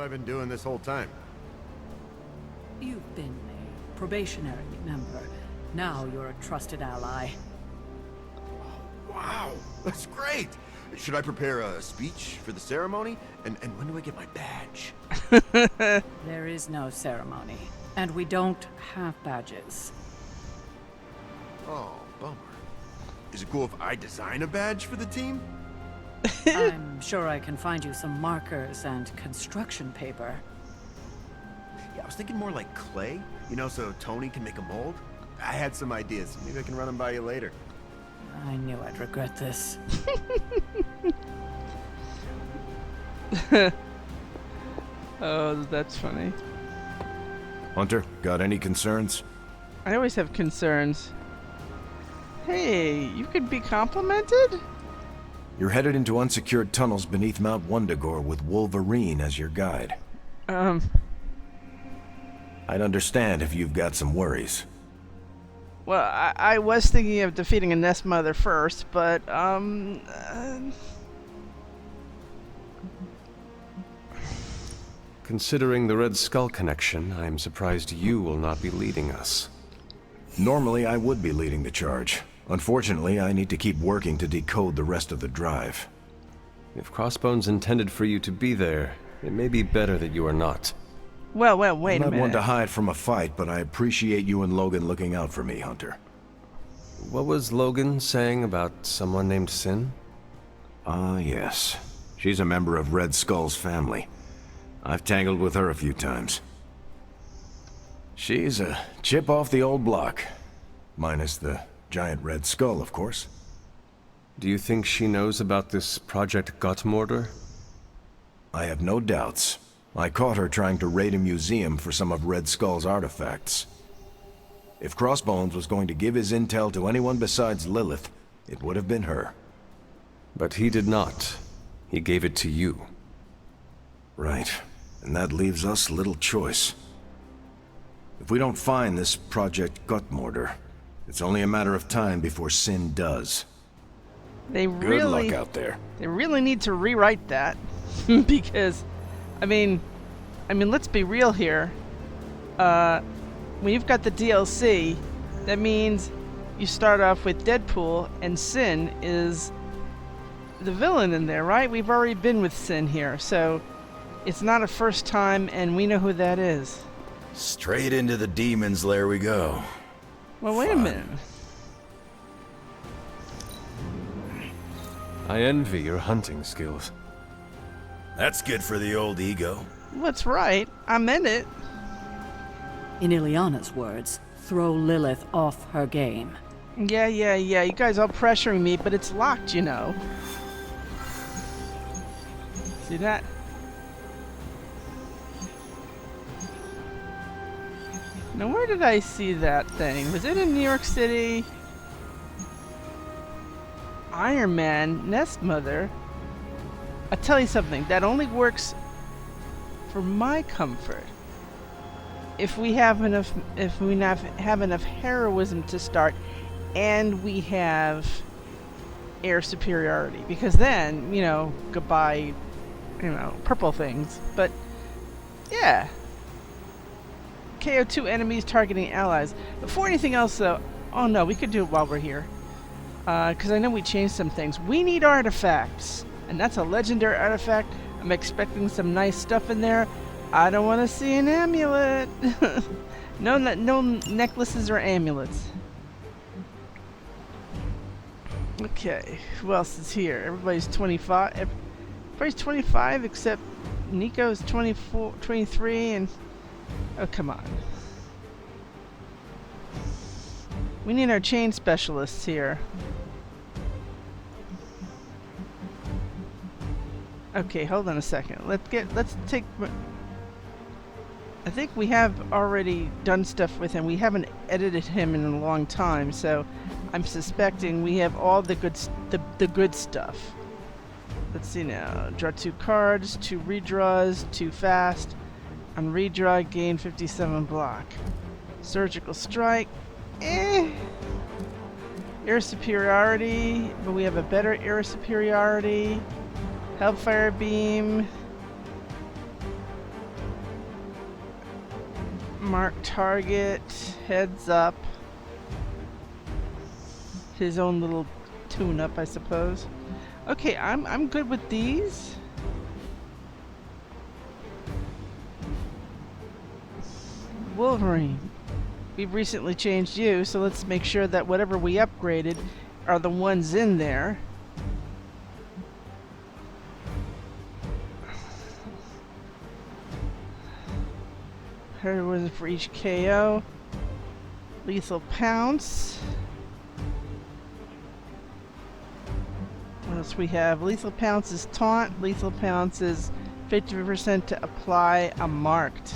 I been doing this whole time? You've been a probationary member. Now you're a trusted ally. Wow, that's great! Should I prepare a speech for the ceremony? And when do I get my badge? There is no ceremony, and we don't have badges. Oh, bummer. Is it cool if I design a badge for the team? I'm sure I can find you some markers and construction paper. Yeah, I was thinking more like clay, so Tony can make a mold. I had some ideas. Maybe I can run them by you later. I knew I'd regret this. Oh, that's funny. Hunter, got any concerns? I always have concerns. Hey, you could be complimented? You're headed into unsecured tunnels beneath Mount Wundagore with Wolverine as your guide. I'd understand if you've got some worries. Well, I was thinking of defeating a Nest Mother first, but, Considering the Red Skull connection, I'm surprised you will not be leading us. Normally, I would be leading the charge. Unfortunately, I need to keep working to decode the rest of the drive. If Crossbones intended for you to be there, it may be better that you are not. well, wait a I'm not minute. one to hide from a fight, but I appreciate you and Logan looking out for me, Hunter. What was Logan saying about someone named Sin? Ah, yes. She's a member of Red Skull's family. I've tangled with her a few times. She's a chip off the old block. Minus the giant Red Skull, of course. Do you think she knows about this Project Gottmorder? I have no doubts. I caught her trying to raid a museum for some of Red Skull's artifacts. If Crossbones was going to give his intel to anyone besides Lilith, it would have been her. But he did not. He gave it to you. Right. And that leaves us little choice. If we don't find this Project Gottmorder, it's only a matter of time before Sin does. They Good really, luck out there. they really need to rewrite that because, I mean, let's be real here. When you've got the DLC, that means you start off with Deadpool, and Sin is the villain in there, right? We've already been with Sin here, so it's not a first time, and we know who that is. Straight into the demon's lair we go. Well, wait a minute. I envy your hunting skills. That's good for the old ego. What's right? I'm in it. In Ileana's words, throw Lilith off her game. Yeah. You guys are pressuring me, but it's locked, you know. See that? Now, where did I see that thing? Was it in New York City? Iron Man, Nest Mother. I'll tell you something. That only works for my comfort. If we have enough, have enough heroism to start, and we have air superiority, because then, goodbye, purple things. But yeah. KO2 enemies targeting allies. Before anything else, though, oh no, we could do it while we're here. Because I know we changed some things. We need artifacts. And that's a legendary artifact. I'm expecting some nice stuff in there. I don't want to see an amulet. No necklaces or amulets. Okay, who else is here? Everybody's 25. Everybody's 25 except Nico's 24, 23, and... Oh, come on. We need our chain specialists here. Okay, hold on a second. Let's take... I think we have already done stuff with him. We haven't edited him in a long time, so I'm suspecting we have all the good stuff. Let's see now. Draw 2 cards, 2 redraws, 2 fast. On redraw, gain 57 block. Surgical strike. Air superiority, but we have a better air superiority. Hellfire beam. Mark target. Heads up. His own little tune-up, I suppose. Okay, I'm good with these. Wolverine. We've recently changed you, so let's make sure that whatever we upgraded are the ones in there. Heroism for each KO. Lethal Pounce. What else we have? Lethal Pounce is taunt. Lethal Pounce is 50% to apply a marked.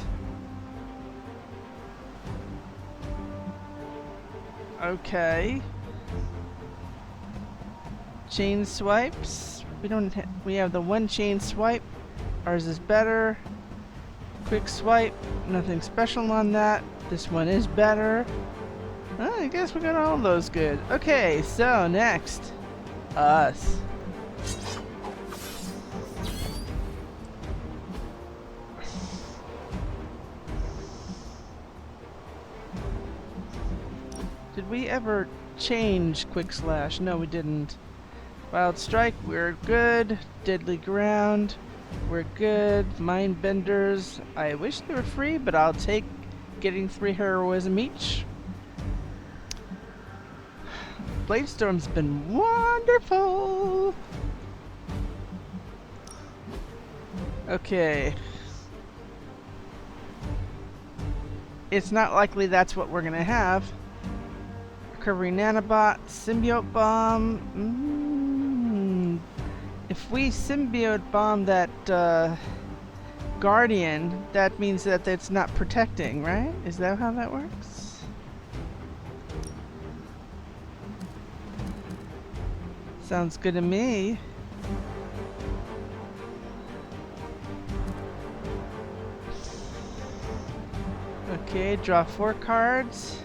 Okay. Chain swipes. We have the one chain swipe. Ours is better. Quick swipe. Nothing special on that. This one is better. I guess we got all those good. Okay, so next. Us. Did we ever change Quick Slash? No, we didn't. Wild Strike, we're good. Deadly Ground, we're good. Mind Benders, I wish they were free, but I'll take getting 3 heroism each. Blade Storm's been wonderful! Okay. It's not likely that's what we're gonna have. Recovery Nanobot, Symbiote Bomb. If we Symbiote Bomb that Guardian, that means that it's not protecting, right? Is that how that works? Sounds good to me. Okay, draw 4 cards.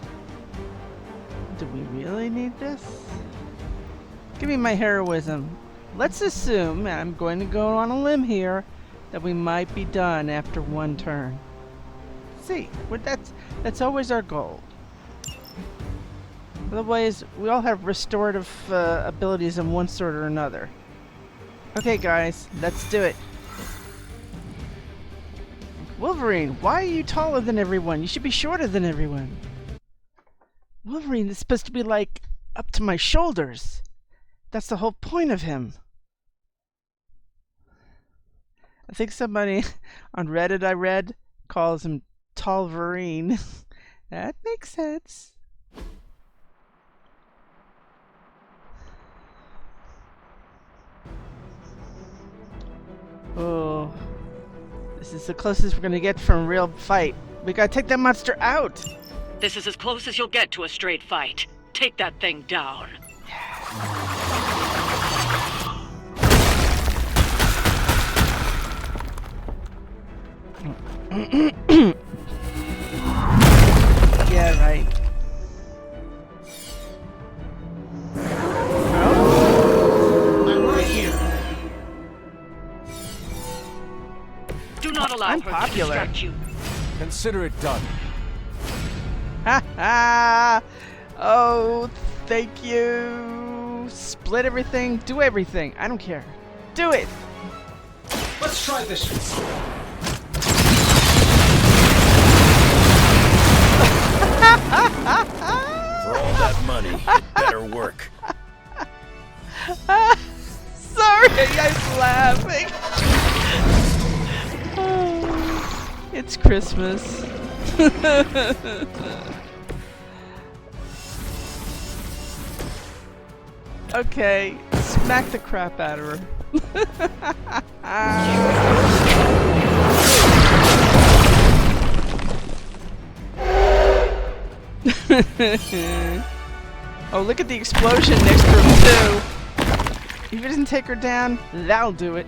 Do we really need this? Give me my heroism. Let's assume, and I'm going to go on a limb here, that we might be done after 1 turn. See, that's always our goal. Otherwise, we all have restorative abilities of one sort or another. Okay, guys, let's do it. Wolverine, why are you taller than everyone? You should be shorter than everyone. Wolverine is supposed to be like up to my shoulders. That's the whole point of him. I think somebody on Reddit I read calls him Tallverine. That makes sense. Oh, this is the closest we're gonna get from a real fight. We gotta take that monster out. This is as close as you'll get to a straight fight. Take that thing down. Yeah, right. I'm right here. Do not allow I'm her popular. to distract you. Consider it done. Ha ha! Oh, thank you. Split everything, do everything. I don't care. Do it. Let's try this. For all that money, it better work. Sorry, I'm laughing. Oh, it's Christmas. Okay, smack the crap out of her. Oh, look at the explosion next to him, too. If it doesn't take her down, that'll do it.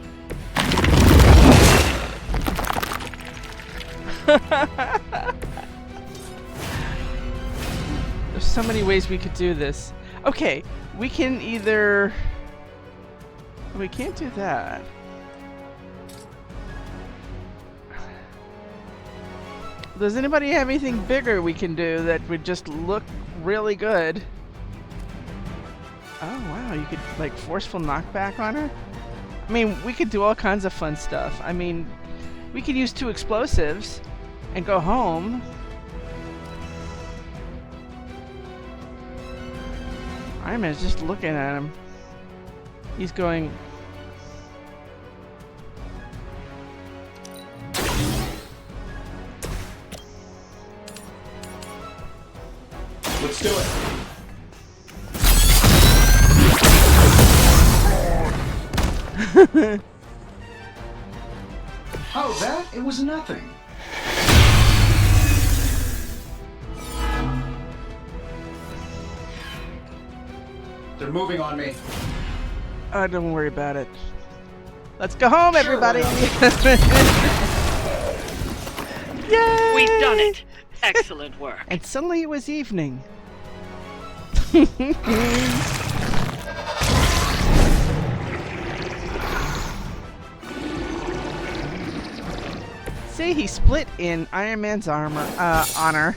There's so many ways we could do this. Okay, we can either... We can't do that. Does anybody have anything bigger we can do that would just look really good? Oh wow, you could like forceful knockback on her? I mean, we could do all kinds of fun stuff. I mean, we could use 2 explosives and go home. Iron Man's just looking at him. He's going... Let's do it. Oh, that? It was nothing. They're moving on me. don't worry about it. Let's go home, everybody! Yay! We've done it. Excellent work. And suddenly it was evening. See, he split in Iron Man's armor, honor.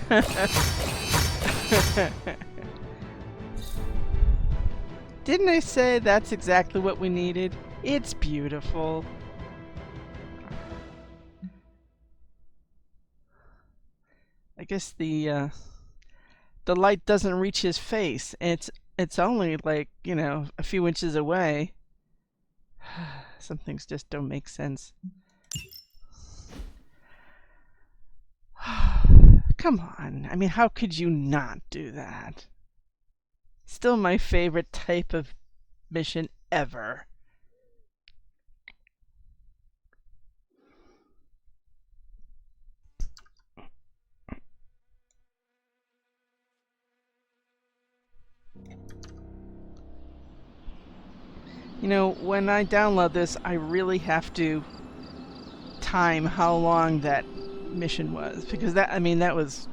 Didn't I say that's exactly what we needed? It's beautiful. I guess the light doesn't reach his face. It's only like, you know, a few inches away. Some things just don't make sense. Come on. I mean, how could you not do that? Still my favorite type of mission ever. You know, when I download this, I really have to time how long that mission was, because that, I mean, that was...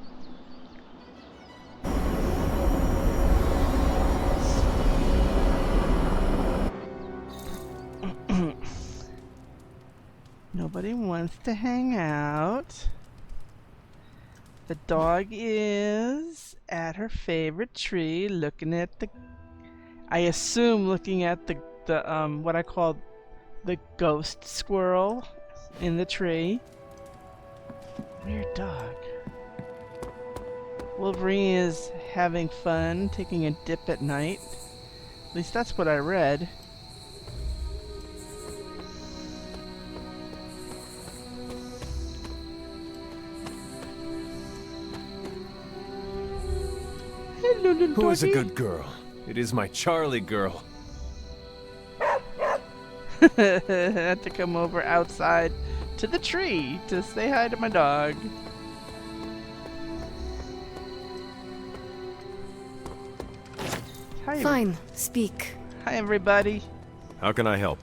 Nobody wants to hang out. The dog is at her favorite tree, looking at the... I assume looking at the what I call the ghost squirrel in the tree. Weird dog. Wolverine is having fun, taking a dip at night. At least that's what I read. Hello, little Who is a doggy. good girl? It is my Charlie girl. Had to come over outside to the tree to say hi to my dog. Hi, Fine, speak. hi everybody. How can I help?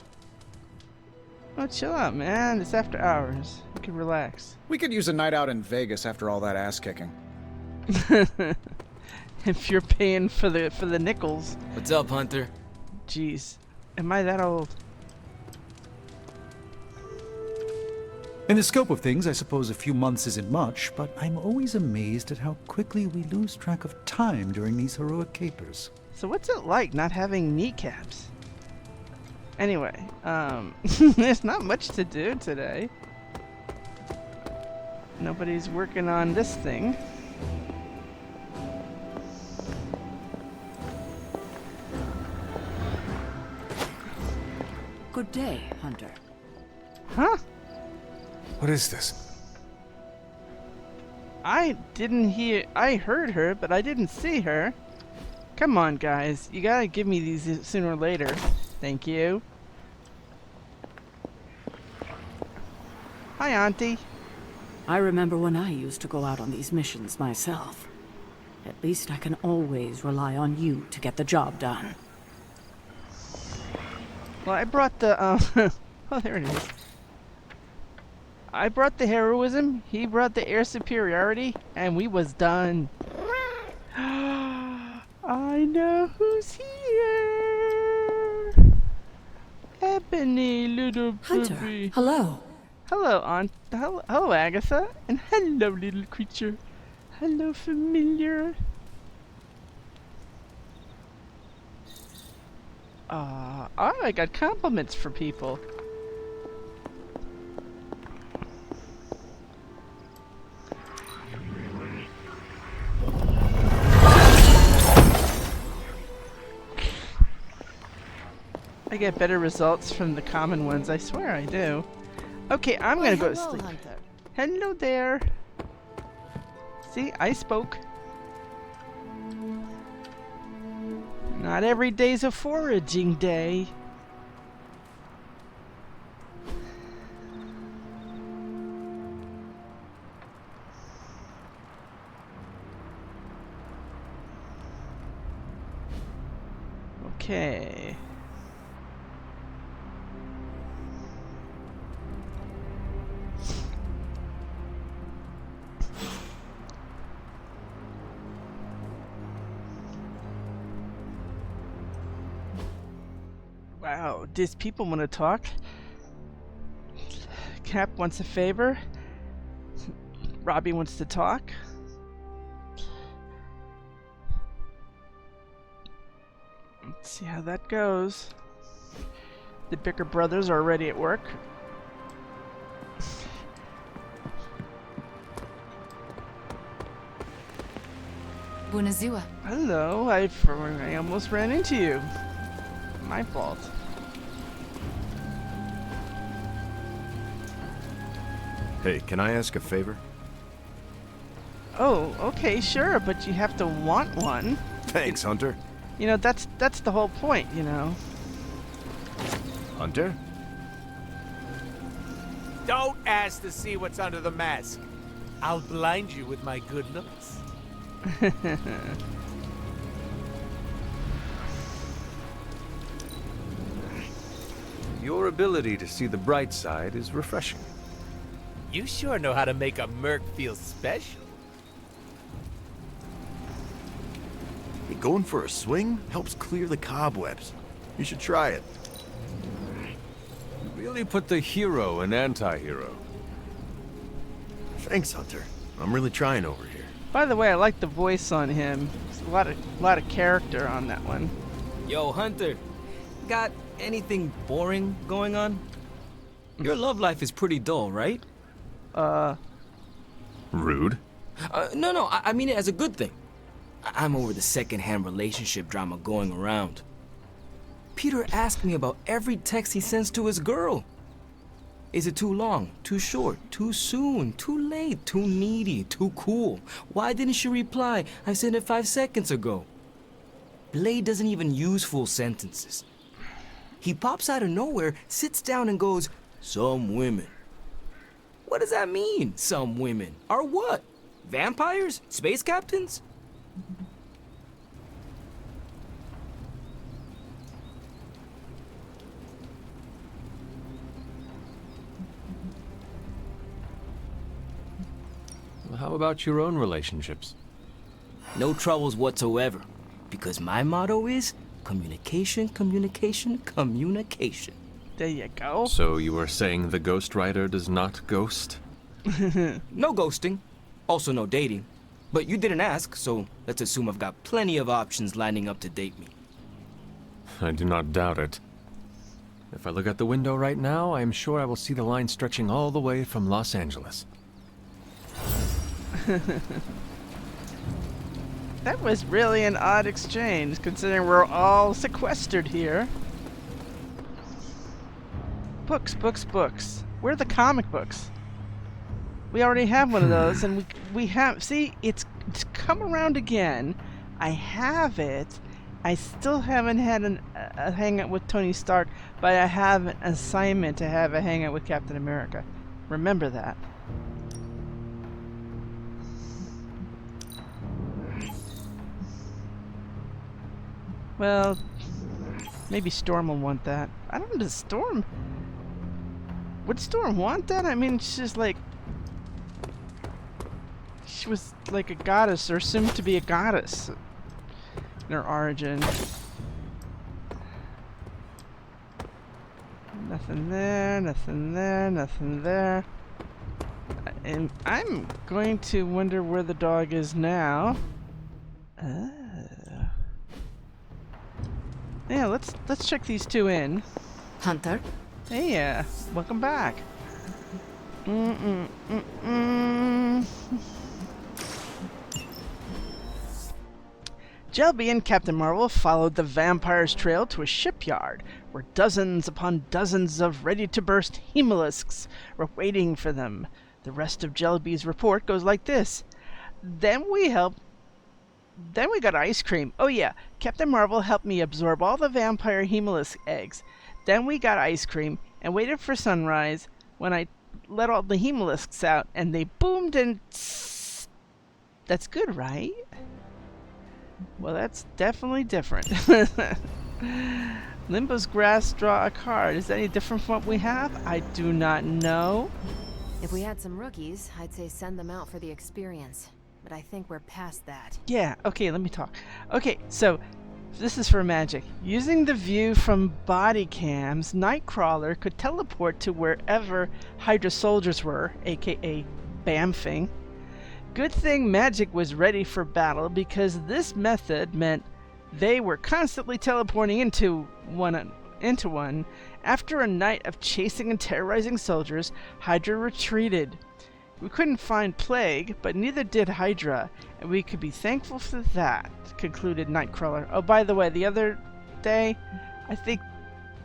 Oh, chill out, man. It's after hours. You can relax. We could use a night out in Vegas after all that ass kicking. If you're paying for the nickels. What's up, Hunter? Jeez, am I that old? In the scope of things, I suppose a few months isn't much, but I'm always amazed at how quickly we lose track of time during these heroic capers. So what's it like not having kneecaps? Anyway, there's not much to do today. Nobody's working on this thing. Good day, Hunter. Huh? What is this? I heard her, but I didn't see her. Come on, guys. You gotta give me these sooner or later. Thank you. Hi, Auntie. I remember when I used to go out on these missions myself. At least I can always rely on you to get the job done. Well, I brought the, oh, there it is. I brought the heroism, he brought the air superiority, and we was done. I know who's here. Ebony, little Hunter, baby. hello. Hello, Aunt. Hello, Agatha. And hello, little creature. Hello, familiar. Oh, I got compliments for people. I get better results from the common ones, I swear I do. Okay, I'm gonna go to sleep. Hunter. Hello there. See, I spoke. Not every day's a foraging day. Okay. Wow, these people want to talk. Cap wants a favor. Robbie wants to talk. Let's see how that goes. The Bicker brothers are already at work. Bunazua. Hello, I almost ran into you. My fault. Hey, can I ask a favor? Oh, okay, sure, but you have to want one. Thanks, Hunter. You know, that's the whole point, you know. Hunter? Don't ask to see what's under the mask. I'll blind you with my good looks. Your ability to see the bright side is refreshing. You sure know how to make a merc feel special. Hey, going for a swing helps clear the cobwebs. You should try it. You really put the hero and anti-hero. Thanks, Hunter. I'm really trying over here. By the way, I like the voice on him. There's a lot of character on that one. Yo, Hunter, got anything boring going on? Your love life is pretty dull, right? Rude. No, I mean it as a good thing. I'm over the second-hand relationship drama going around. Peter asked me about every text he sends to his girl. Is it too long, too short, too soon, too late, too needy, too cool? Why didn't she reply? I sent it 5 seconds ago. Blade doesn't even use full sentences. He pops out of nowhere, sits down and goes, "Some women." What does that mean, some women? Are what? Vampires? Space captains? Well, how about your own relationships? No troubles whatsoever, because my motto is communication, communication, communication. There you go. So you are saying the Ghost Rider does not ghost? No ghosting, also no dating. But you didn't ask, so let's assume I've got plenty of options lining up to date me. I do not doubt it. If I look out the window right now, I am sure I will see the line stretching all the way from Los Angeles. That was really an odd exchange, considering we're all sequestered here. Books, books, books. Where are the comic books? We already have one of those, and we have... See, it's come around again. I have it. I still haven't had a hangout with Tony Stark, but I have an assignment to have a hangout with Captain America. Remember that. Well, maybe Storm will want that. I don't know, does Storm... Would Storm want that? I mean, she's like... She was like a goddess, or assumed to be a goddess in her origin. Nothing there, nothing there, nothing there. And I'm going to wonder where the dog is now. Yeah, let's check these two in. Hunter? Hey, welcome back. Jelby and Captain Marvel followed the Vampyre's trail to a shipyard where dozens upon dozens of ready-to-burst hemolisks were waiting for them. The rest of Jelby's report goes like this. Then we got ice cream. Oh yeah, Captain Marvel helped me absorb all the vampire hemolisk eggs. Then we got ice cream and waited for sunrise when I let all the hemolisks out and they boomed and tss. That's good, right? Well, that's definitely different. Limbo's grass draw a card. Is that any different from what we have? I do not know. If we had some rookies, I'd say send them out for the experience. But I think we're past that. Yeah, okay, let me talk. Okay, so this is for magic. Using the view from body cams, Nightcrawler could teleport to wherever Hydra soldiers were, aka bamfing. Good thing magic was ready for battle because this method meant they were constantly teleporting into one. After a night of chasing and terrorizing soldiers, Hydra retreated. We couldn't find Plague, but neither did Hydra, and we could be thankful for that, concluded Nightcrawler. Oh, by the way, the other day, I think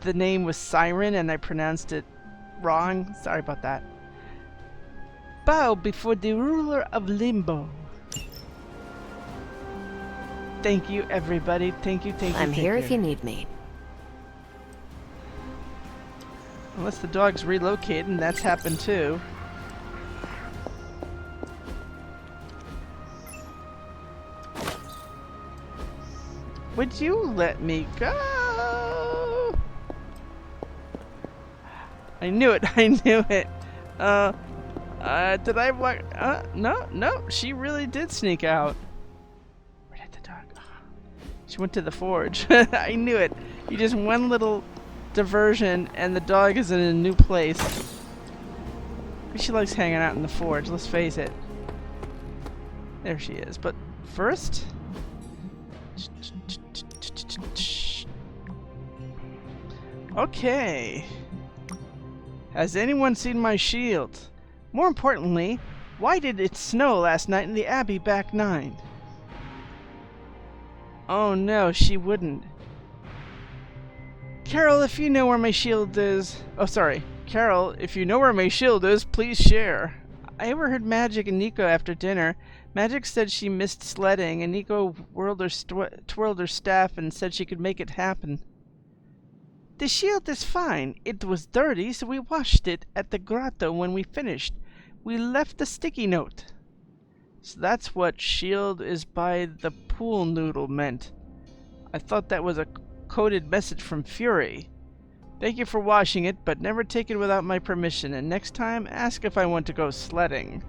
the name was Siren and I pronounced it wrong. Sorry about that. Bow before the ruler of Limbo. Thank you, everybody. Thank you, thank you, I'm here if you need me. Unless the dog's relocated, and that's happened too. Would you let me go? I knew it. I knew it. Did I walk? No. She really did sneak out. Where did the dog? She went to the forge. I knew it. You just one little diversion, and the dog is in a new place. She likes hanging out in the forge. Let's face it. There she is. But first. Okay. Has anyone seen my shield? More importantly, why did it snow last night in the Abbey back 9? Oh no, she wouldn't. Carol, if you know where my shield is... Oh, sorry. Carol, if you know where my shield is, please share. I overheard Magic and Nico after dinner. Magic said she missed sledding, and Nico twirled her staff and said she could make it happen. The shield is fine. It was dirty, so we washed it at the grotto when we finished. We left a sticky note. So that's what shield is by the pool noodle meant. I thought that was a coded message from Fury. Thank you for washing it, but never take it without my permission, and next time ask if I want to go sledding.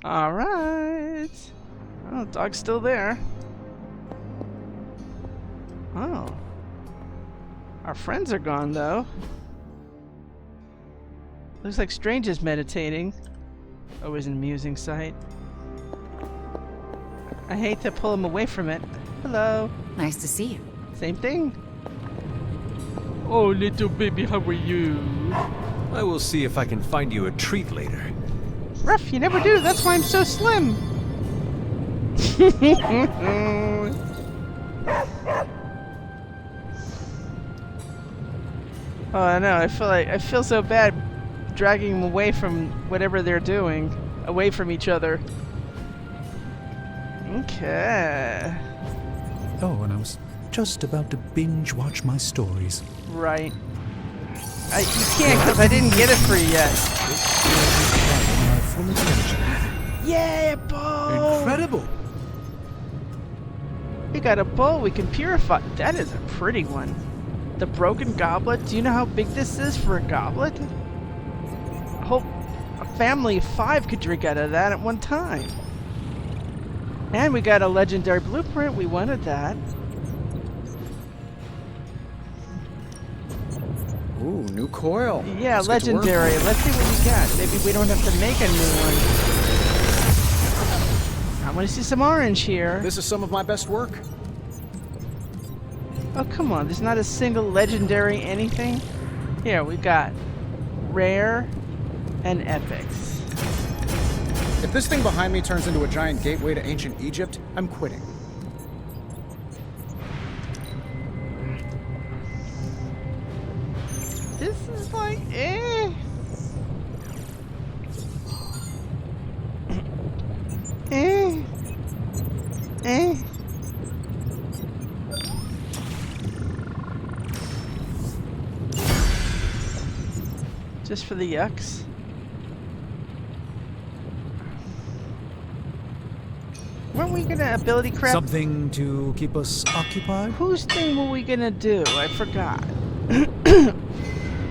Alright. Oh, the dog's still there. Oh. Our friends are gone, though. Looks like Strange is meditating. Always an amusing sight. I hate to pull him away from it. Hello. Nice to see you. Same thing. Oh, little baby, how are you? I will see if I can find you a treat later. Ruff, you never do. That's why I'm so slim. Oh, I know. I feel so bad dragging them away from whatever they're doing, away from each other. Okay. Oh, and I was just about to binge watch my stories. Right. You can't because I didn't get it for you yet. My full attention. Yeah, bow! Incredible! We got a bowl we can purify. That is a pretty one. The broken goblet. Do you know how big this is for a goblet? I hope a family of 5 could drink out of that at one time. And we got a legendary blueprint. We wanted that. new coil. Yeah, Let's get to work. legendary. Let's see what you got. Maybe we don't have to make a new one. I want to see some orange here. This is some of my best work. Oh, come on. There's not a single legendary anything? Here, we got rare and epics. If this thing behind me turns into a giant gateway to ancient Egypt, I'm quitting. This is like, eh. Eh. Eh. Just for the yucks. Weren't we gonna ability crap? Something to keep us occupied? Whose thing were we gonna do? I forgot.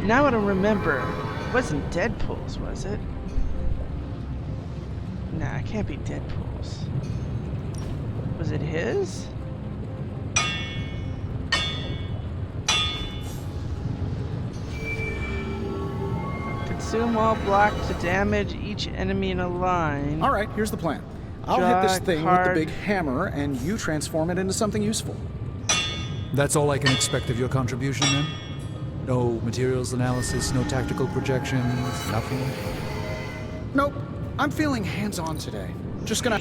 Now I don't remember. It wasn't Deadpool's, was it? Nah, it can't be Deadpool's. Was it his? Consume all block to damage each enemy in a line. All right, here's the plan. I'll hit this thing with the big hammer, and you transform it into something useful. That's all I can expect of your contribution, then? No materials analysis, no tactical projections, nothing? Nope. I'm feeling hands-on today. Just gonna...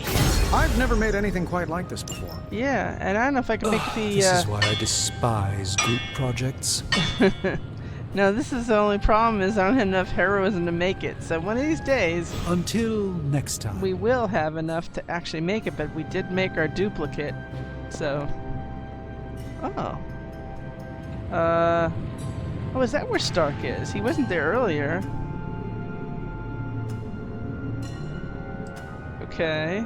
I've never made anything quite like this before. Yeah, and I don't know if I can make the... This is why I despise group projects. No, this is the only problem is I don't have enough heroism to make it. So one of these days... Until next time. We will have enough to actually make it, but we did make our duplicate. So... Oh. Oh, is that where Stark is? He wasn't there earlier. Okay.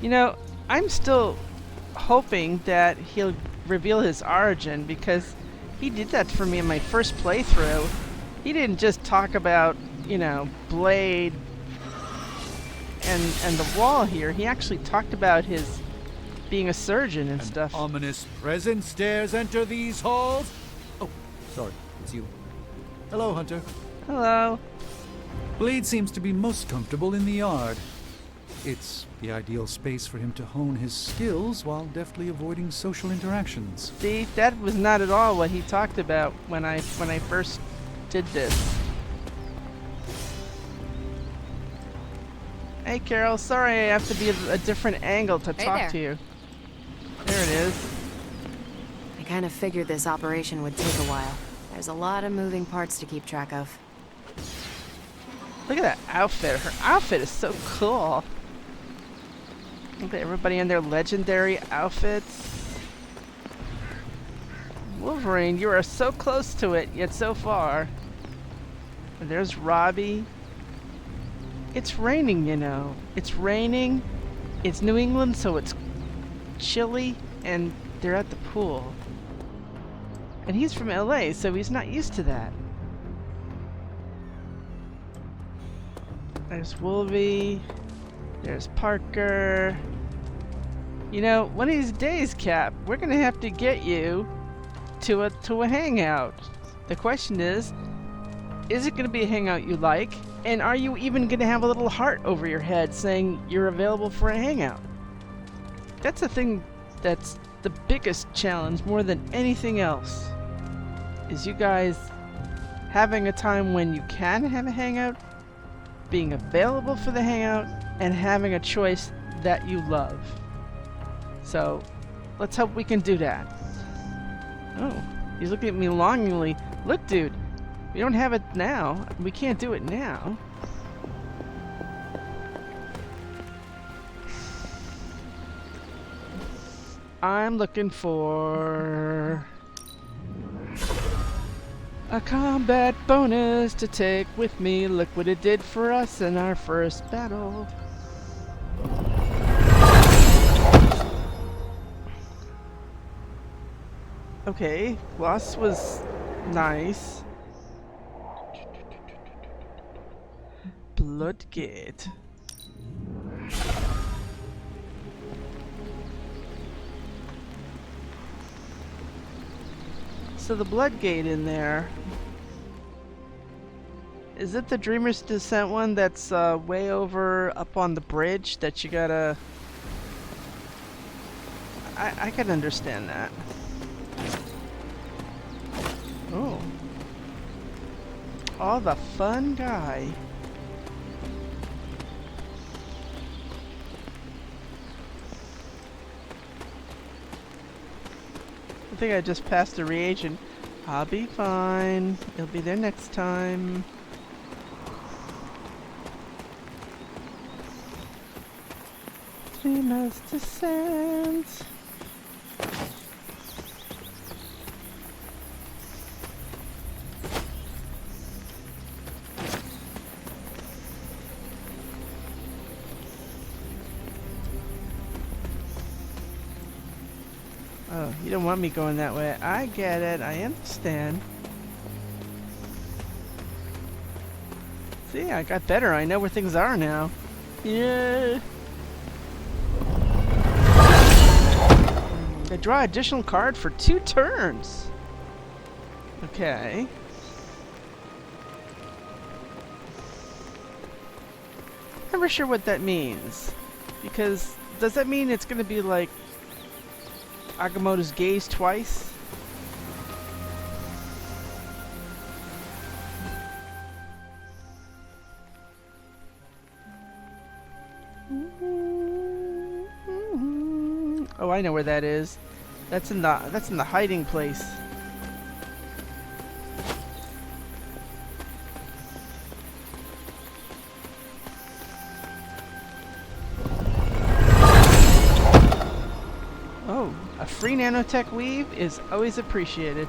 You know, I'm still hoping that he'll reveal his origin because he did that for me in my first playthrough. He didn't just talk about, you know, Blade and the wall here. He actually talked about his being a surgeon and stuff. Ominous presence dares enter these halls? Oh, sorry, it's you. Hello, Hunter. Hello. Blade seems to be most comfortable in the yard. It's the ideal space for him to hone his skills while deftly avoiding social interactions. See, that was not at all what he talked about when I first did this. Hey Carol, sorry I have to be a different angle to talk there. to you. There it is. I kind of figured this operation would take a while. There's a lot of moving parts to keep track of. Look at that outfit. Her outfit is so cool. Look at everybody in their legendary outfits. Wolverine, you are so close to it, yet so far. And there's Robbie. It's raining, you know. It's raining. It's New England, so it's chilly, and they're at the pool. And he's from LA, so he's not used to that. There's Wolvie. There's Parker. You know, one of these days, Cap, we're gonna have to get you to a hangout. The question is it gonna be a hangout you like? And are you even gonna have a little heart over your head saying you're available for a hangout? That's the thing that's the biggest challenge more than anything else. Is you guys having a time when you can have a hangout, being available for the hangout, and having a choice that you love. So, let's hope we can do that. Oh, he's looking at me longingly. Look, dude, we don't have it now. We can't do it now. I'm looking for a combat bonus to take with me. Look what it did for us in our first battle. Okay, loss was nice. Bloodgate. So the Bloodgate in there. Is it the Dreamer's Descent one that's way over up on the bridge that you gotta... I can understand that. Oh. Oh, the fun guy. I think I just passed the reagent. I'll be fine. It'll be there next time. Dreamer's Descent. Oh, you don't want me going that way. I get it. I understand. See, I got better. I know where things are now. Yeah. They draw additional card for 2 turns. Okay. Never sure what that means. Because does that mean it's going to be like Agamotto's gaze twice? Oh, I know where that is. That's in the hiding place. Oh, a free nanotech weave is always appreciated.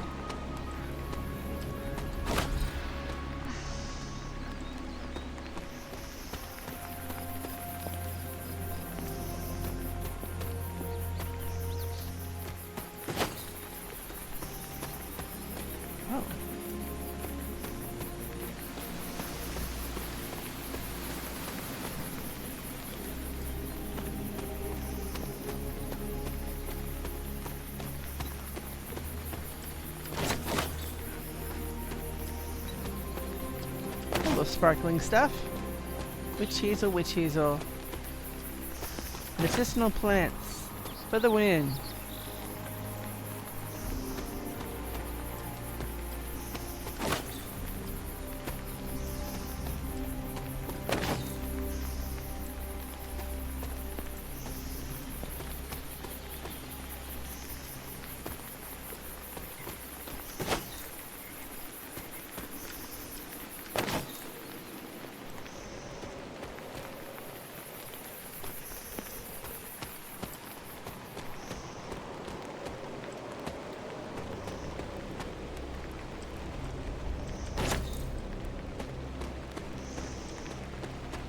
Sparkling stuff. Witch hazel, witch hazel. Medicinal plants. For the win.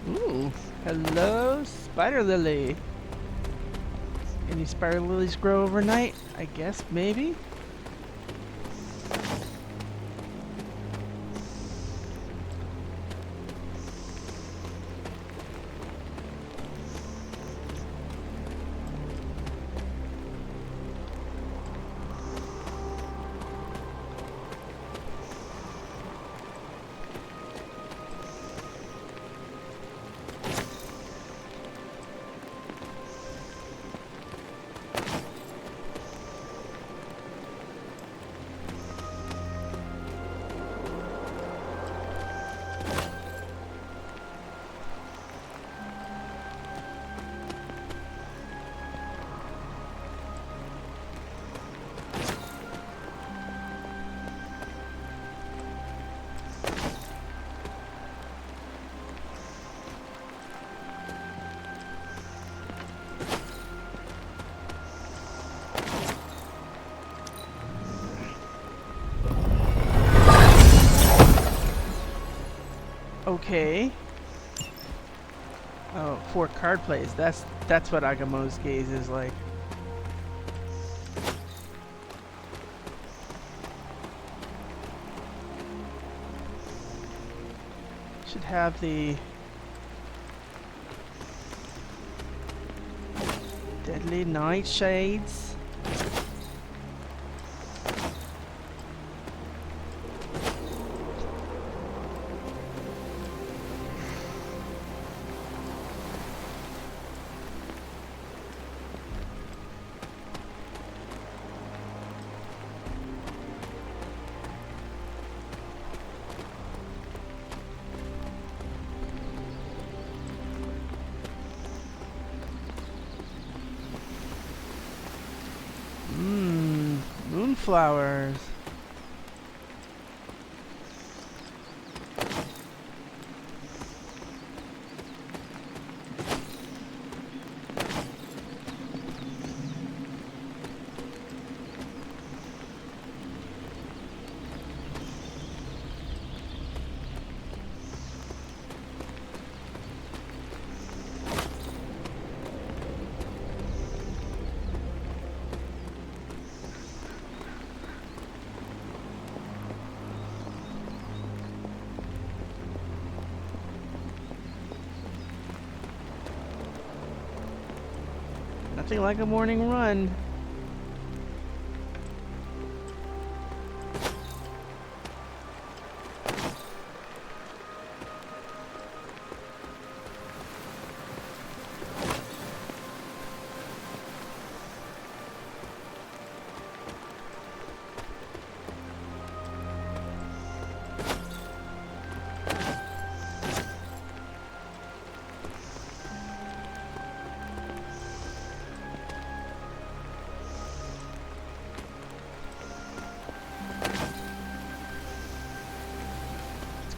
Ooh, hello, spider lily. Any spider lilies grow overnight? I guess, maybe? Okay. Oh, 4 card plays. That's what Agamotto's gaze is like. Should have the Deadly nightshades. Moonflowers. Nothing like a morning run.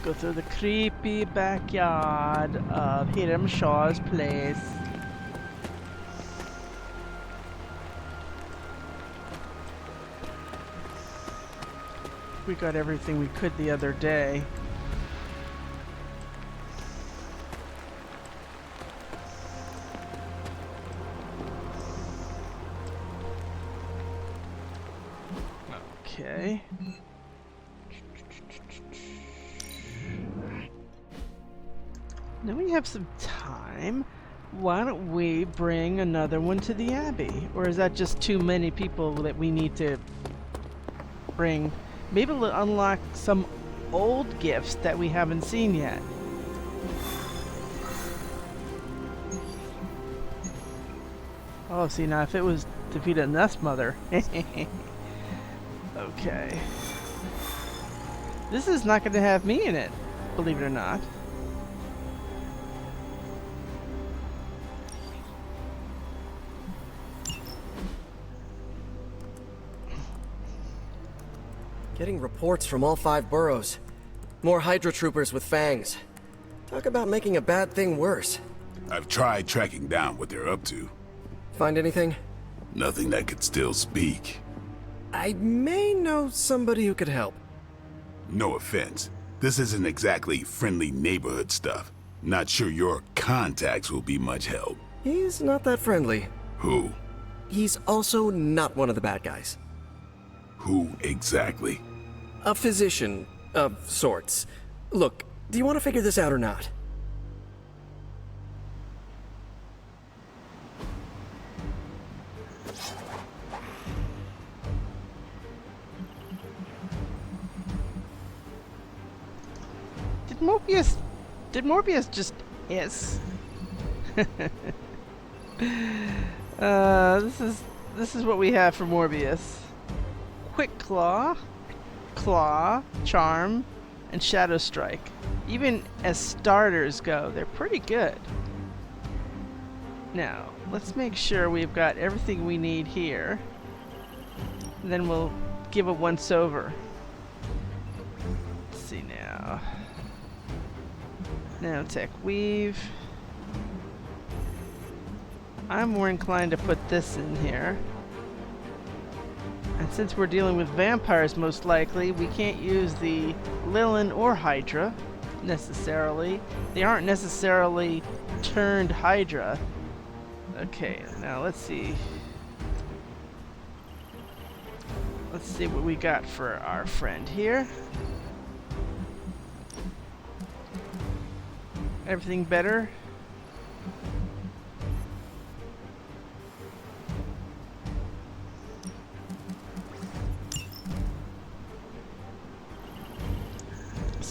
Go through the creepy backyard of Hiram Shaw's place. We got everything we could the other day. Okay. Now we have some time. Why don't we bring another one to the Abbey? Or is that just too many people that we need to bring? Maybe we'll unlock some old gifts that we haven't seen yet. Oh, see, now if it was defeat a Nest Mother. Okay. This is not going to have me in it, believe it or not. Getting reports from all 5 boroughs. More Hydra troopers with fangs. Talk about making a bad thing worse. I've tried tracking down what they're up to. Find anything? Nothing that could still speak. I may know somebody who could help. No offense. This isn't exactly friendly neighborhood stuff. Not sure your contacts will be much help. He's not that friendly. Who? He's also not one of the bad guys. Who exactly? A physician of sorts. Look, do you want to figure this out or not? Did Morbius just hiss? This is what we have for Morbius. Quick Claw, Charm, and Shadow Strike. Even as starters go, they're pretty good. Now, let's make sure we've got everything we need here. And then we'll give a once-over. Let's see now. Nanotech Weave. I'm more inclined to put this in here. And since we're dealing with vampires most likely, we can't use the Lilin or Hydra necessarily. They aren't necessarily turned Hydra. Okay, now let's see. Let's see what we got for our friend here. Everything better?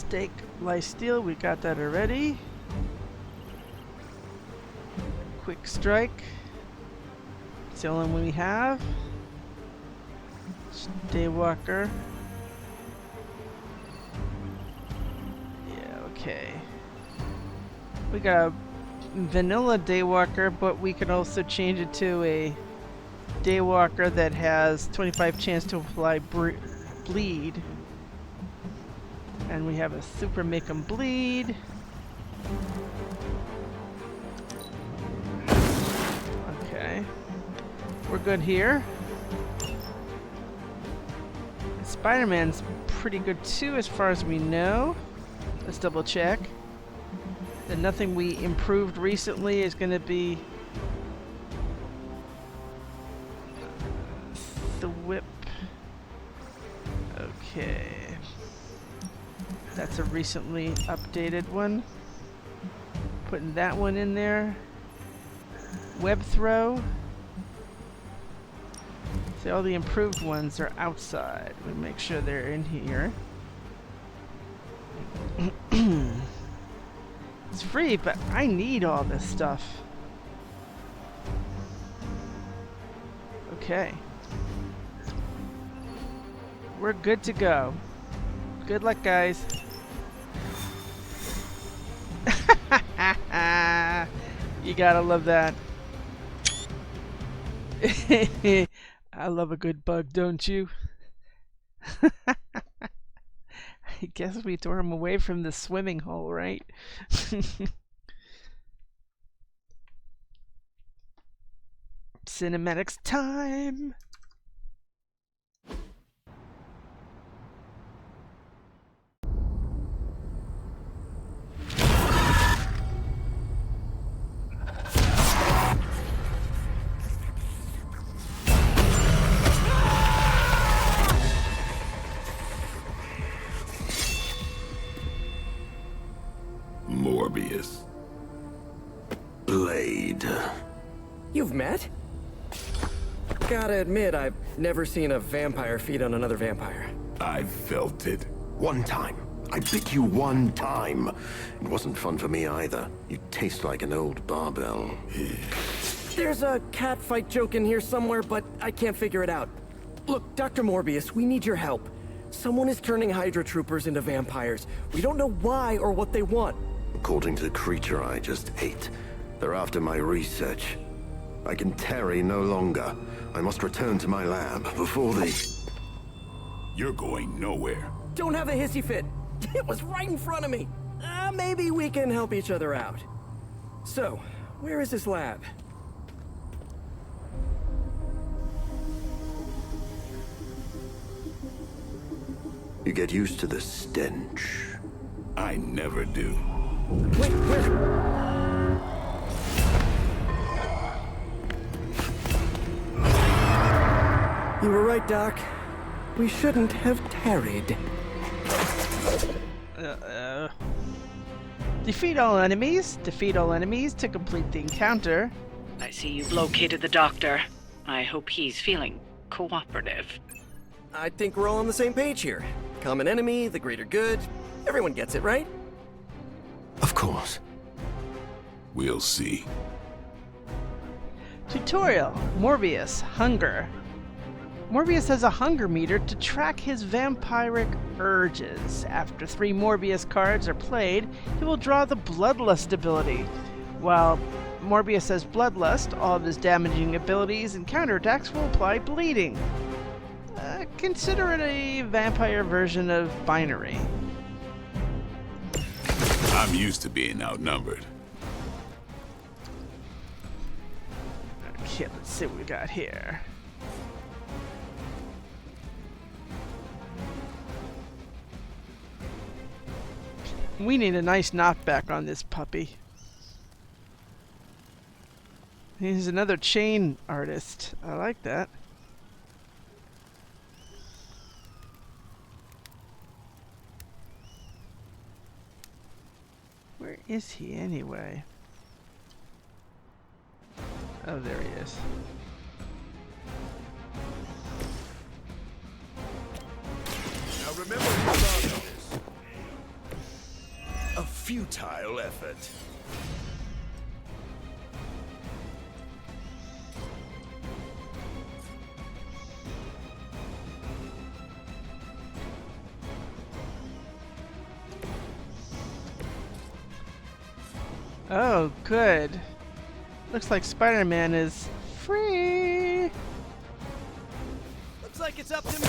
Stake, life steal, we got that already. Quick strike. It's the only one we have. Daywalker. Yeah, okay. We got a vanilla Daywalker, but we can also change it to a Daywalker that has 25 chance to apply bleed. And we have a super make 'em bleed. Okay. We're good here. Spider-Man's pretty good too as far as we know. Let's double check. That nothing we improved recently is going to be the whip. Okay. That's a recently updated one. Putting that one in there. Web throw. See, all the improved ones are outside. We make sure they're in here. It's free, but I need all this stuff. Okay. We're good to go. Good luck, guys. You gotta love that. I love a good bug, don't you? I guess we tore him away from the swimming hole, right? Cinematics time! Morbius. Blade. You've met? Gotta admit, I've never seen a vampire feed on another vampire. I felt it. One time. I bit you one time. It wasn't fun for me either. You taste like an old barbell. There's a cat fight joke in here somewhere, but I can't figure it out. Look, Dr. Morbius, we need your help. Someone is turning Hydra troopers into vampires. We don't know why or what they want. According to the creature I just ate, they're after my research. I can tarry no longer. I must return to my lab before the... You're going nowhere. Don't have a hissy fit. It was right in front of me. Maybe we can help each other out. So, where is this lab? You get used to the stench. I never do. Wait, where? You were right, Doc. We shouldn't have tarried. Defeat all enemies. Defeat all enemies to complete the encounter. I see you've located the doctor. I hope he's feeling cooperative. I think we're all on the same page here. Common enemy, the greater good. Everyone gets it, right? Of course. We'll see. Tutorial. Morbius. Hunger. Morbius has a hunger meter to track his vampiric urges. After 3 Morbius cards are played, he will draw the Bloodlust ability. While Morbius has Bloodlust, all of his damaging abilities and counterattacks will apply bleeding. Consider it a vampire version of Binary. I'm used to being outnumbered. Okay, let's see what we got here. We need a nice knockback on this puppy. He's another chain artist. I like that. Where is he anyway? Oh, there he is. Now remember who's on this. futile effort. Oh, good. Looks like Spider-Man is free. Looks like it's up to me.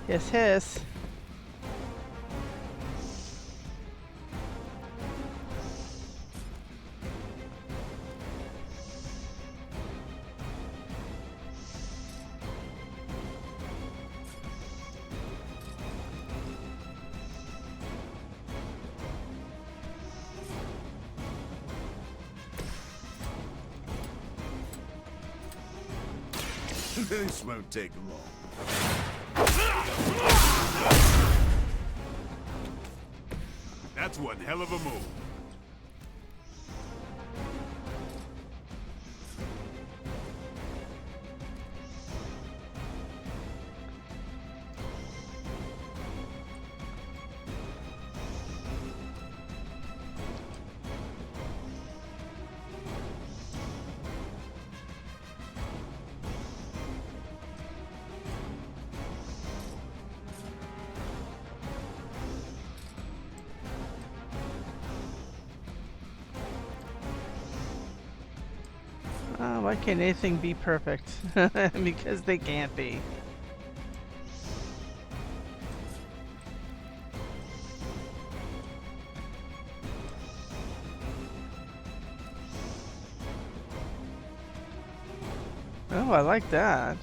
Hiss, hiss. This won't take long. That's one hell of a move. Oh, why can't anything be perfect? Because they can't be. Oh, I like that.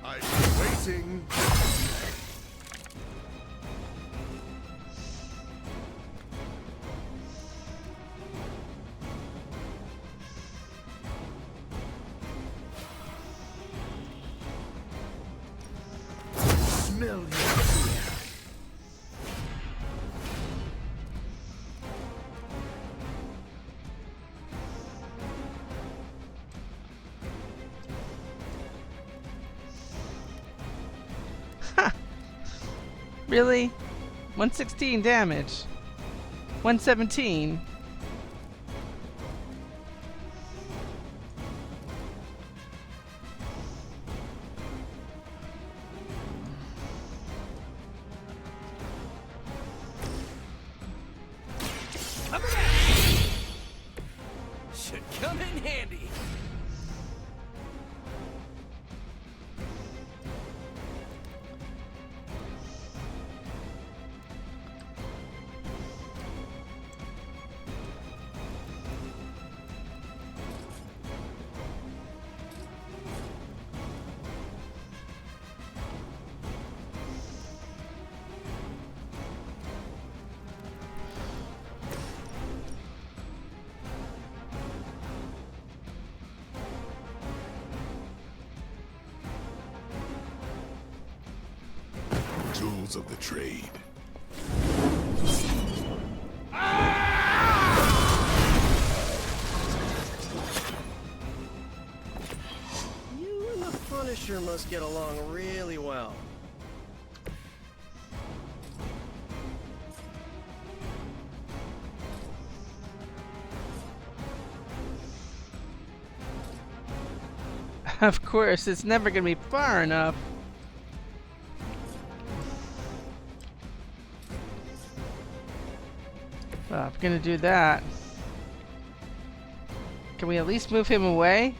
I've been waiting. Smell your fear. Really? 116 damage. 117. Should come in handy. Tools of the trade. You and the Punisher must get along really well. Of course, it's never gonna be far enough. Well, if we're gonna do that, can we at least move him away?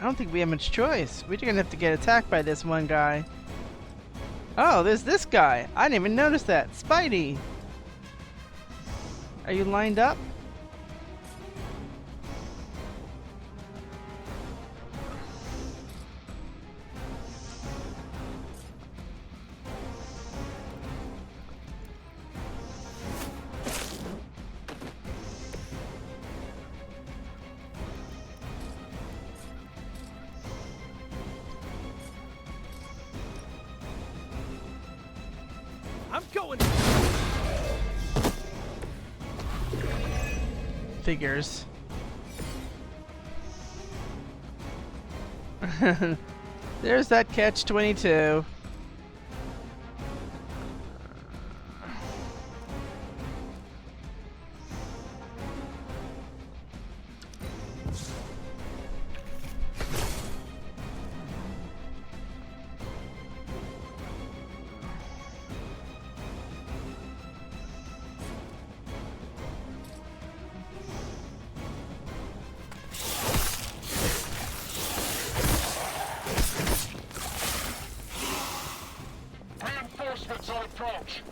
don't think we have much choice. We're gonna have to get attacked by this one guy. Oh, there's this guy. I didn't even notice that. Spidey! Are you lined up? I'm going. Figures. There's that catch-22. Reinforcements on approach.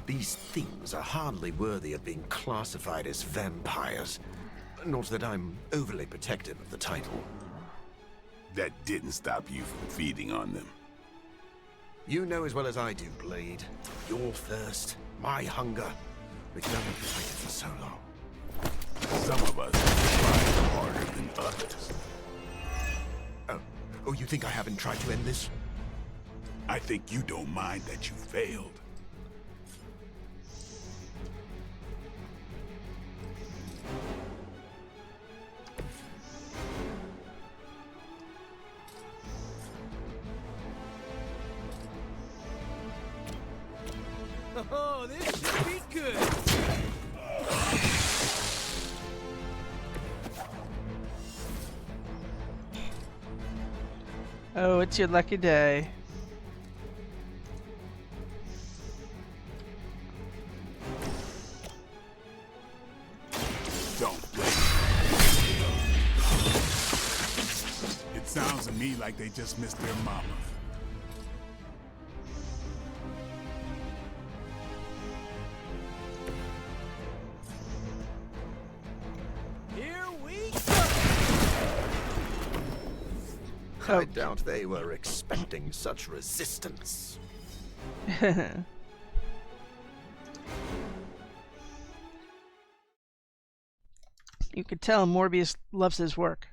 These things are hardly worthy of being classified as vampires. Not that I'm overly protective of the title. That didn't stop you from feeding on them. You know as well as I do, Blade. Your thirst, my hunger. We can only fight it for so long. Some of us try harder than others. Oh, you think I haven't tried to end this? I think you don't mind that you failed. Oh, this should be good. Oh, it's your lucky day. Don't blame. It sounds to me like they just missed their mama. Here we go. I doubt they were expecting such resistance. You could tell Morbius loves his work.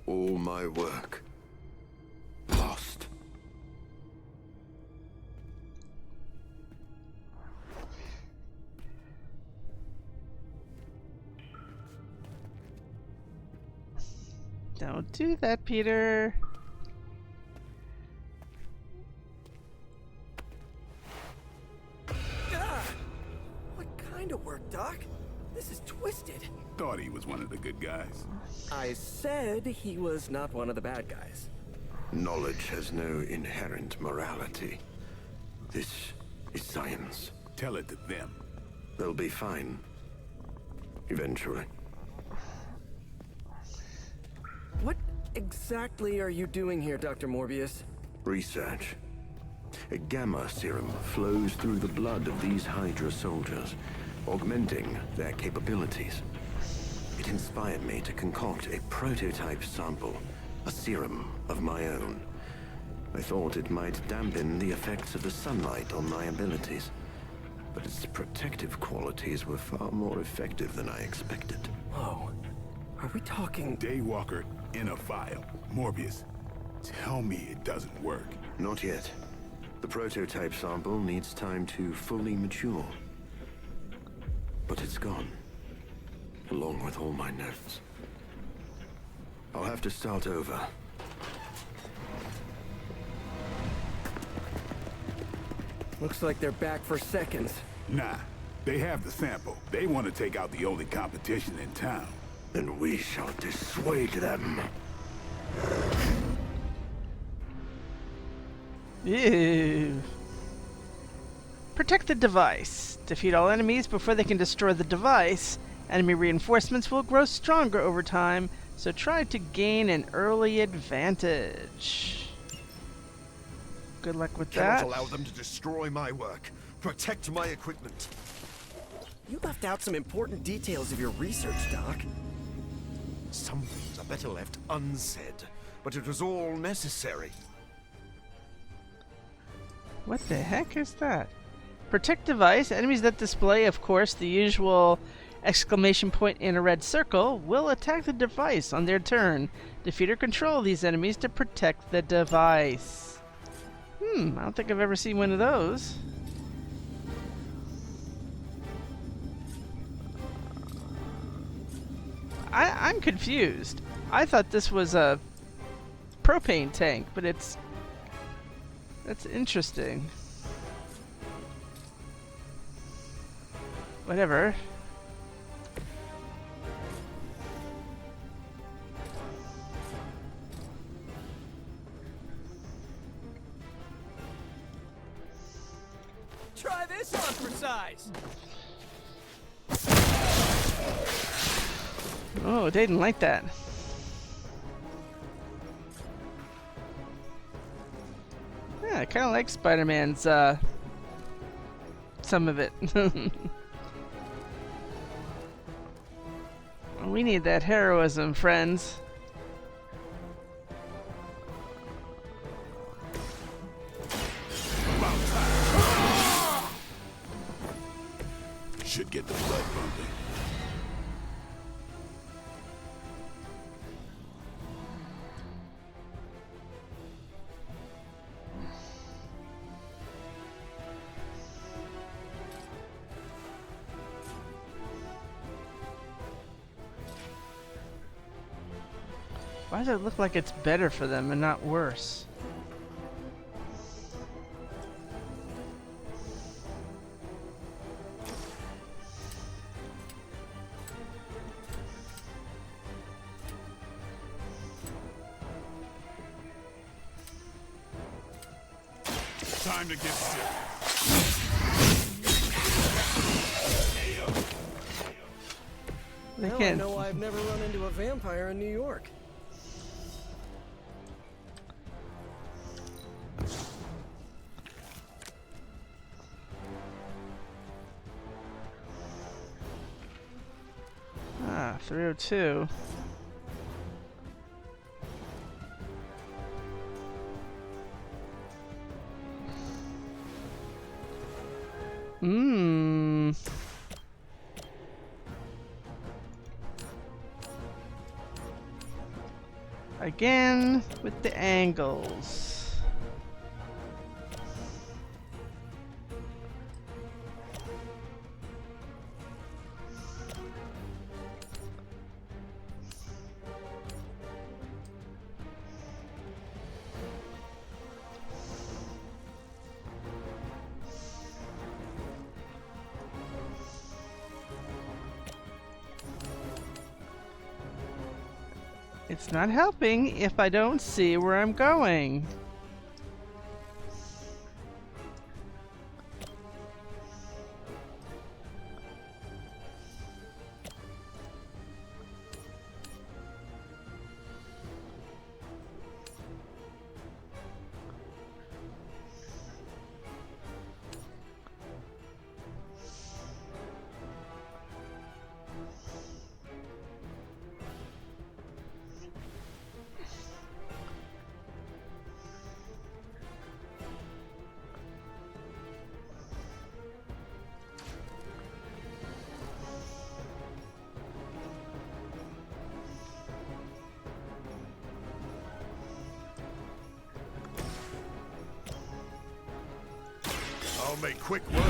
All my work lost. Don't do that, Peter. What kind of work, Doc? This is twisted. Thought he was one of the good guys. I said he was not one of the bad guys. Knowledge has no inherent morality. This is science. Tell it to them. They'll be fine. Eventually. What exactly are you doing here, Dr. Morbius? Research. A gamma serum flows through the blood of these Hydra soldiers, augmenting their capabilities. It inspired me to concoct a prototype sample, a serum of my own. I thought it might dampen the effects of the sunlight on my abilities, but its protective qualities were far more effective than I expected. Whoa. Are we talking... Daywalker in a vial. Morbius, tell me it doesn't work. Not yet. The prototype sample needs time to fully mature. but it's gone, along with all my notes. I'll have to start over. Looks like they're back for seconds. Nah, they have the sample. They want to take out the only competition in town. And we shall dissuade them. Ew. Protect the device. Defeat all enemies before they can destroy the device. Enemy reinforcements will grow stronger over time, so try to gain an early advantage. Good luck with that. Cannot allow them to destroy my work. Protect my equipment. You left out some important details of your research, Doc. Some things are better left unsaid, but it was all necessary. What the heck is that? Protect device. Enemies that display, of course, the usual exclamation point in a red circle will attack the device on their turn. Defeat or control these enemies to protect the device. I don't think I've ever seen one of those. I'm confused. I thought this was a propane tank, but that's interesting. Whatever. Try this on for size. Oh, they didn't like that. Yeah, I kind of like Spider-Man's, some of it. We need that heroism, friends. Should get the blood pumping. Why does it look like it's better for them and not worse? Time to get sick. They Now I can't. know I've never run into a vampire in New York. Ah, 302. Again with the angles. It's not helping if I don't see where I'm going. I'll make quick work.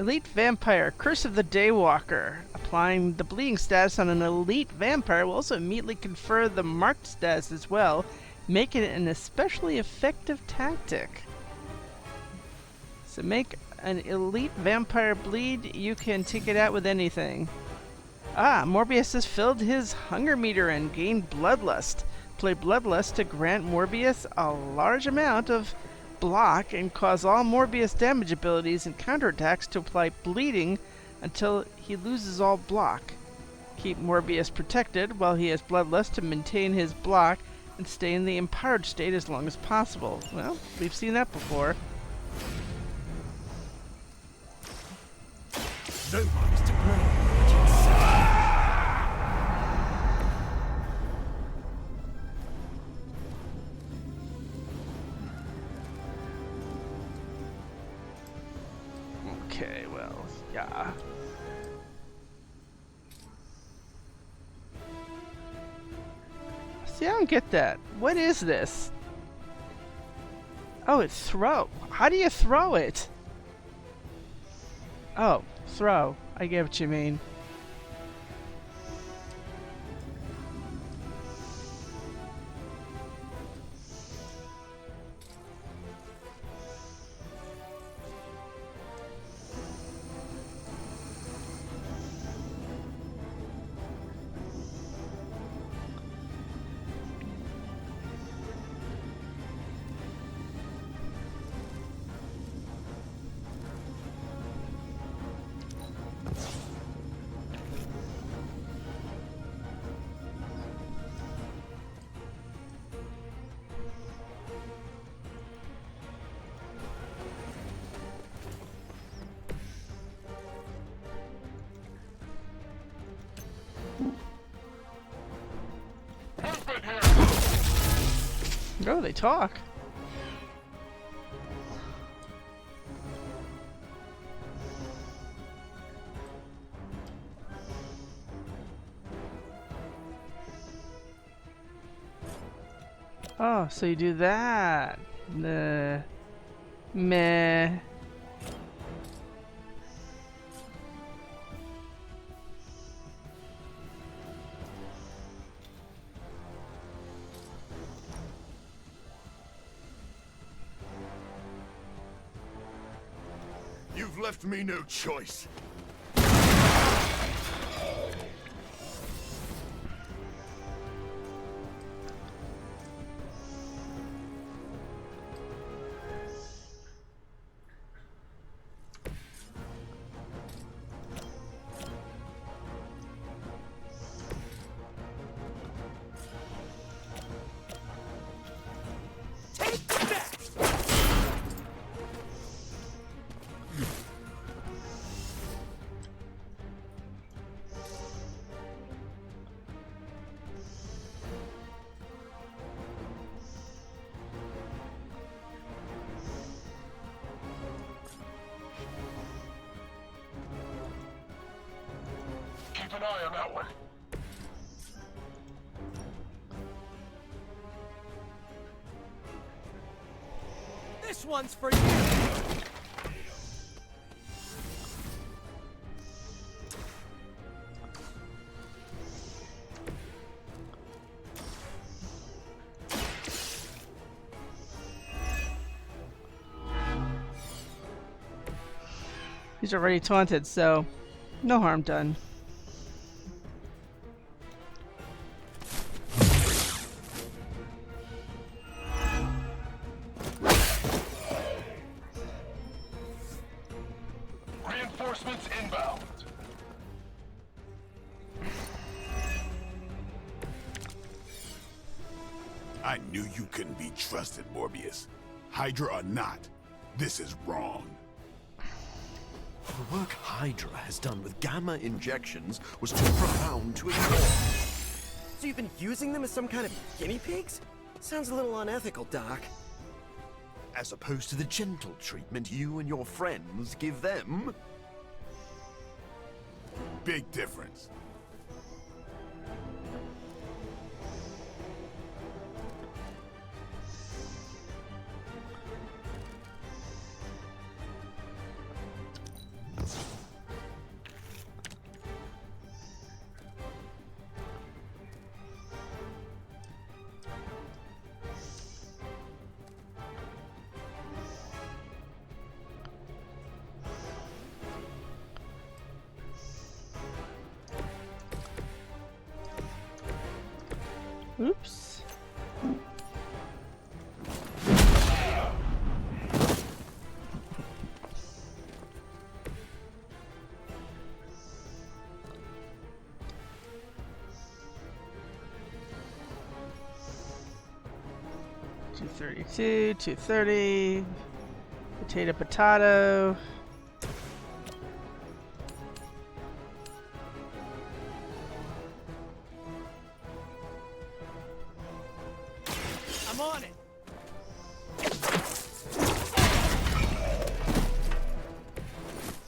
Elite Vampire, Curse of the Daywalker. Applying the bleeding status on an elite vampire will also immediately confer the marked status as well, making it an especially effective tactic. So make an elite vampire bleed, you can take it out with anything. Ah, Morbius has filled his hunger meter and gained Bloodlust. Play Bloodlust to grant Morbius a large amount of block and cause all Morbius damage abilities and counterattacks to apply bleeding until he loses all block. Keep Morbius protected while he has Bloodlust to maintain his block and stay in the empowered state as long as possible. Well, we've seen that before. No one is to blame. Okay, well, yeah. See, I don't get that. What is this? Oh, it's throw. How do you throw it? Oh, throw. I get what you mean. Oh, they talk. Oh, so you do that. Meh. You've left me no choice. Keep an eye on that one. This one's for you. He's already taunted, so no harm done. Reinforcements inbound. I knew you couldn't be trusted, Morbius. Hydra or not, this is wrong. The work Hydra has done with gamma injections was too profound to ignore. So you've been using them as some kind of guinea pigs? Sounds a little unethical, Doc. As opposed to the gentle treatment you and your friends give them. Big difference. Oops. $232, $230, potato. I'm on it.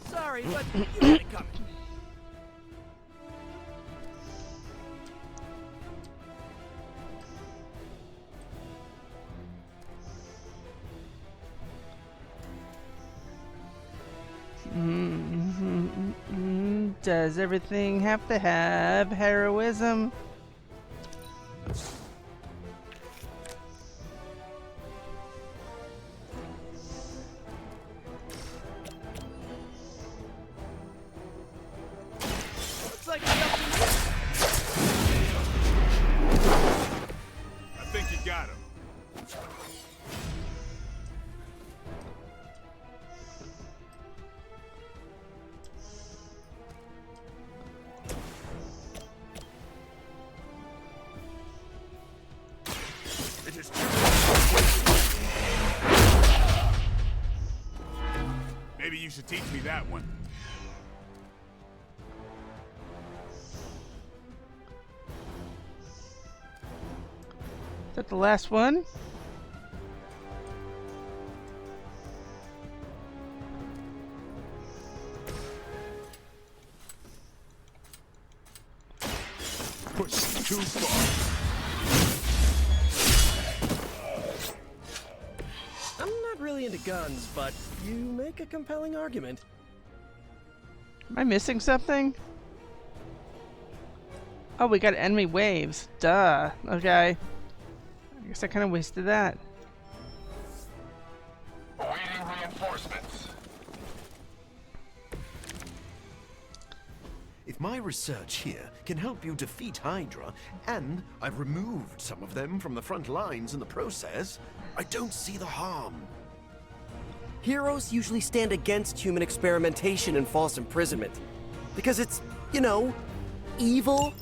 Sorry, but you had it coming. Does everything have to have heroism? Looks like something. I think you got him. It is Maybe you should teach me that one. Is that the last one? Push too far. I'm not really into guns, but you make a compelling argument. Am I missing something? Oh, we got enemy waves. Duh. Okay. I guess I kind of wasted that. Awaiting reinforcements. If my research here can help you defeat Hydra, and I've removed some of them from the front lines in the process, I don't see the harm. Heroes usually stand against human experimentation and false imprisonment. Because it's, you know, evil.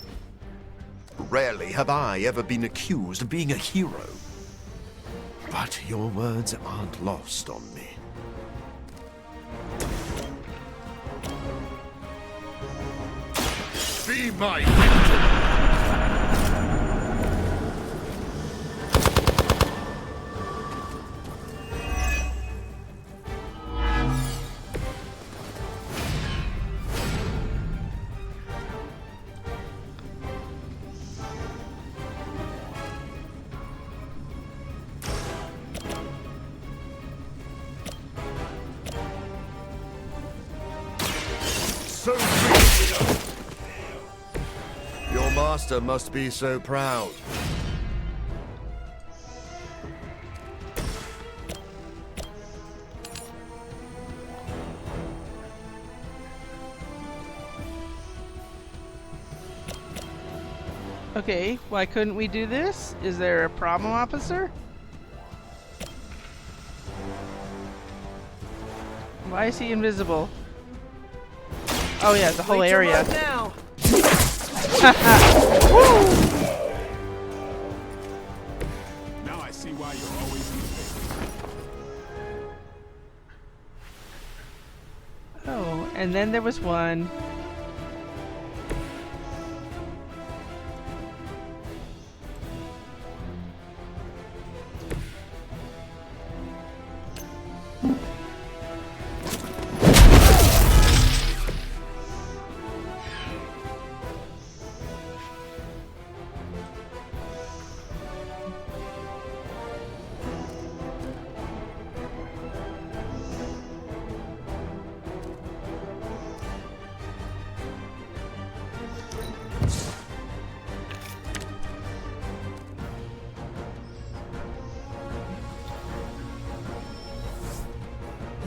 Rarely have I ever been accused of being a hero. But your words aren't lost on me. Be my victim! So free. Your master must be so proud. Okay, why couldn't we do this? Is there a problem, officer? Why is he invisible? Oh yeah, the whole area. Now. Now I see why you're always in the Oh, and then there was one.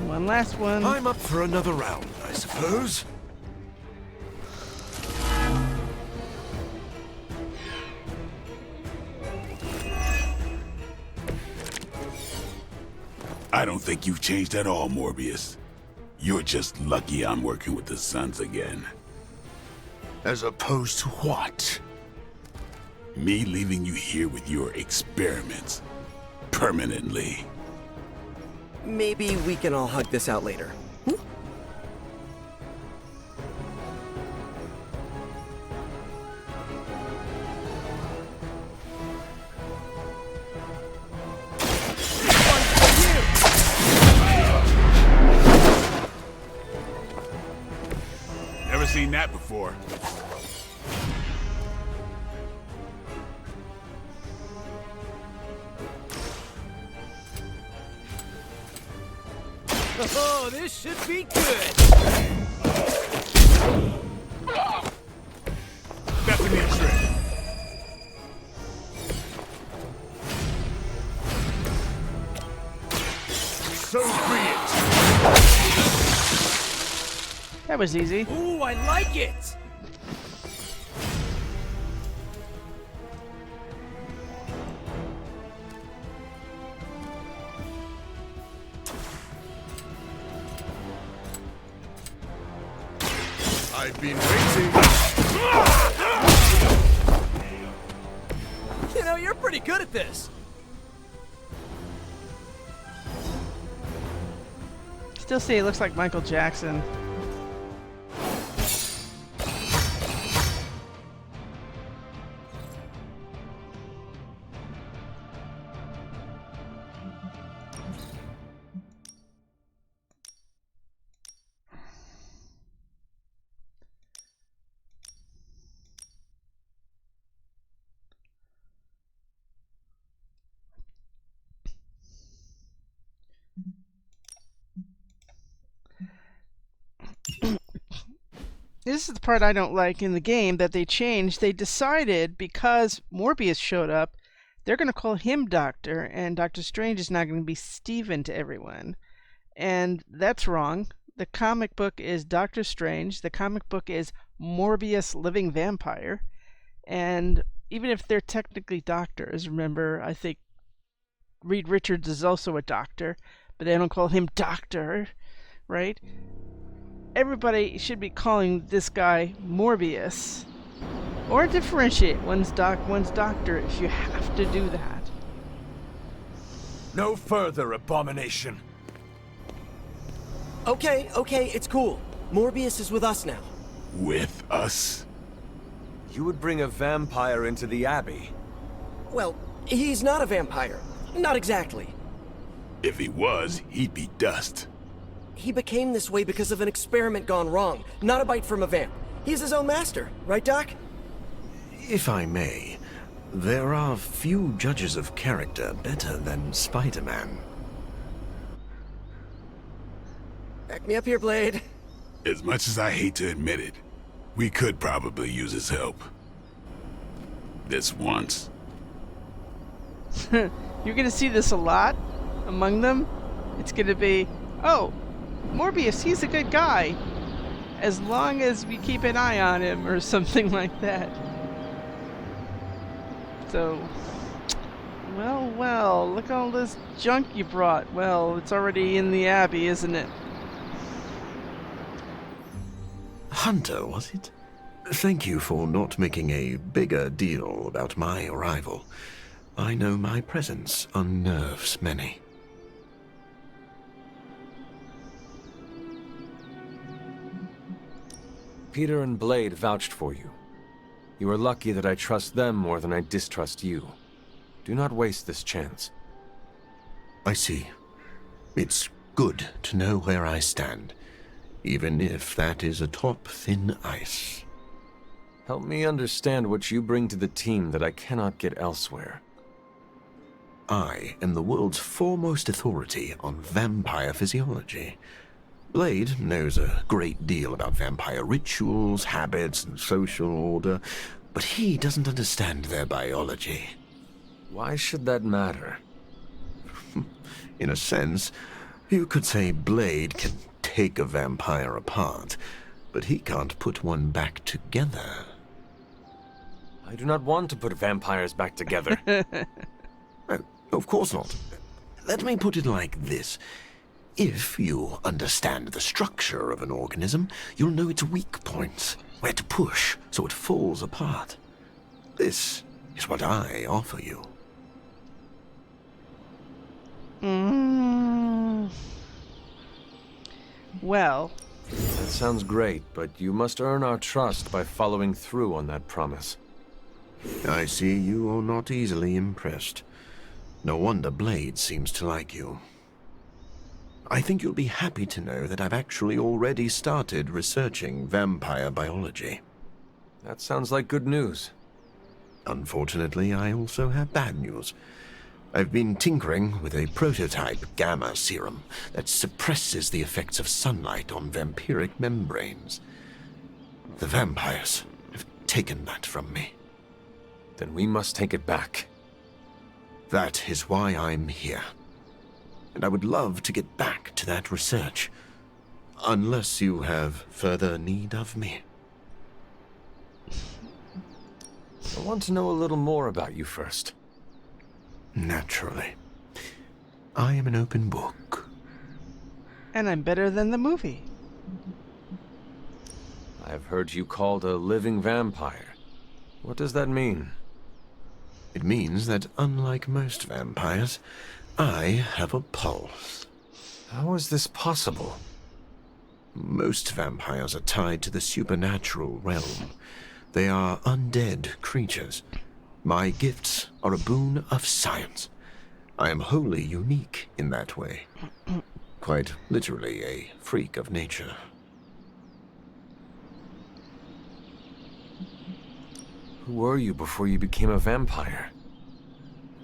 One last one. I'm up for another round, I suppose. I don't think you've changed at all, Morbius. You're just lucky I'm working with the Sons again. As opposed to what? Me leaving you here with your experiments. Permanently. Maybe we can all hug this out later. Never seen that before. Oh, this should be good. That's a neat trick. So be it. That was easy. Ooh, I like it. I've been waiting. You know, you're pretty good at this. Still say he looks like Michael Jackson. This is the part I don't like in the game that they changed. They decided because Morbius showed up, they're going to call him Doctor, and Doctor Strange is not going to be Steven to everyone. And that's wrong. The comic book is Doctor Strange. The comic book is Morbius Living Vampire. And even if they're technically doctors, remember, I think Reed Richards is also a doctor, but they don't call him Doctor, right? Everybody should be calling this guy Morbius. Or differentiate one's doctor if you have to do that. No further abomination. Okay, it's cool. Morbius is with us now. With us? You would bring a vampire into the abbey? Well, he's not a vampire. Not exactly. If he was, he'd be dust. He became this way because of an experiment gone wrong, not a bite from a vamp. He's his own master, right, Doc? If I may, there are few judges of character better than Spider-Man. Back me up here, Blade. As much as I hate to admit it, we could probably use his help. This once. You're gonna see this a lot among them. It's gonna be, oh, Morbius, he's a good guy. As long as we keep an eye on him or something like that. So, well, look at all this junk you brought. Well, it's already in the Abbey, isn't it? Hunter, was it? Thank you for not making a bigger deal about my arrival. I know my presence unnerves many. Peter and Blade vouched for you. You are lucky that I trust them more than I distrust you. Do not waste this chance. I see. It's good to know where I stand, even if that is atop thin ice. Help me understand what you bring to the team that I cannot get elsewhere. I am the world's foremost authority on vampire physiology. Blade knows a great deal about vampire rituals, habits, and social order, but he doesn't understand their biology. Why should that matter? In a sense, you could say Blade can take a vampire apart, but he can't put one back together. I do not want to put vampires back together. Of course not. Let me put it like this. If you understand the structure of an organism, you'll know its weak points, where to push so it falls apart. This is what I offer you. Well... That sounds great, but you must earn our trust by following through on that promise. I see you are not easily impressed. No wonder Blade seems to like you. I think you'll be happy to know that I've actually already started researching vampire biology. That sounds like good news. Unfortunately, I also have bad news. I've been tinkering with a prototype gamma serum that suppresses the effects of sunlight on vampiric membranes. The vampires have taken that from me. Then we must take it back. That is why I'm here. And I would love to get back to that research. Unless you have further need of me. I want to know a little more about you first. Naturally. I am an open book. And I'm better than the movie. I've heard you called a living vampire. What does that mean? It means that unlike most vampires, I have a pulse. How is this possible? Most vampires are tied to the supernatural realm. They are undead creatures. My gifts are a boon of science. I am wholly unique in that way. Quite literally a freak of nature. Who were you before you became a vampire?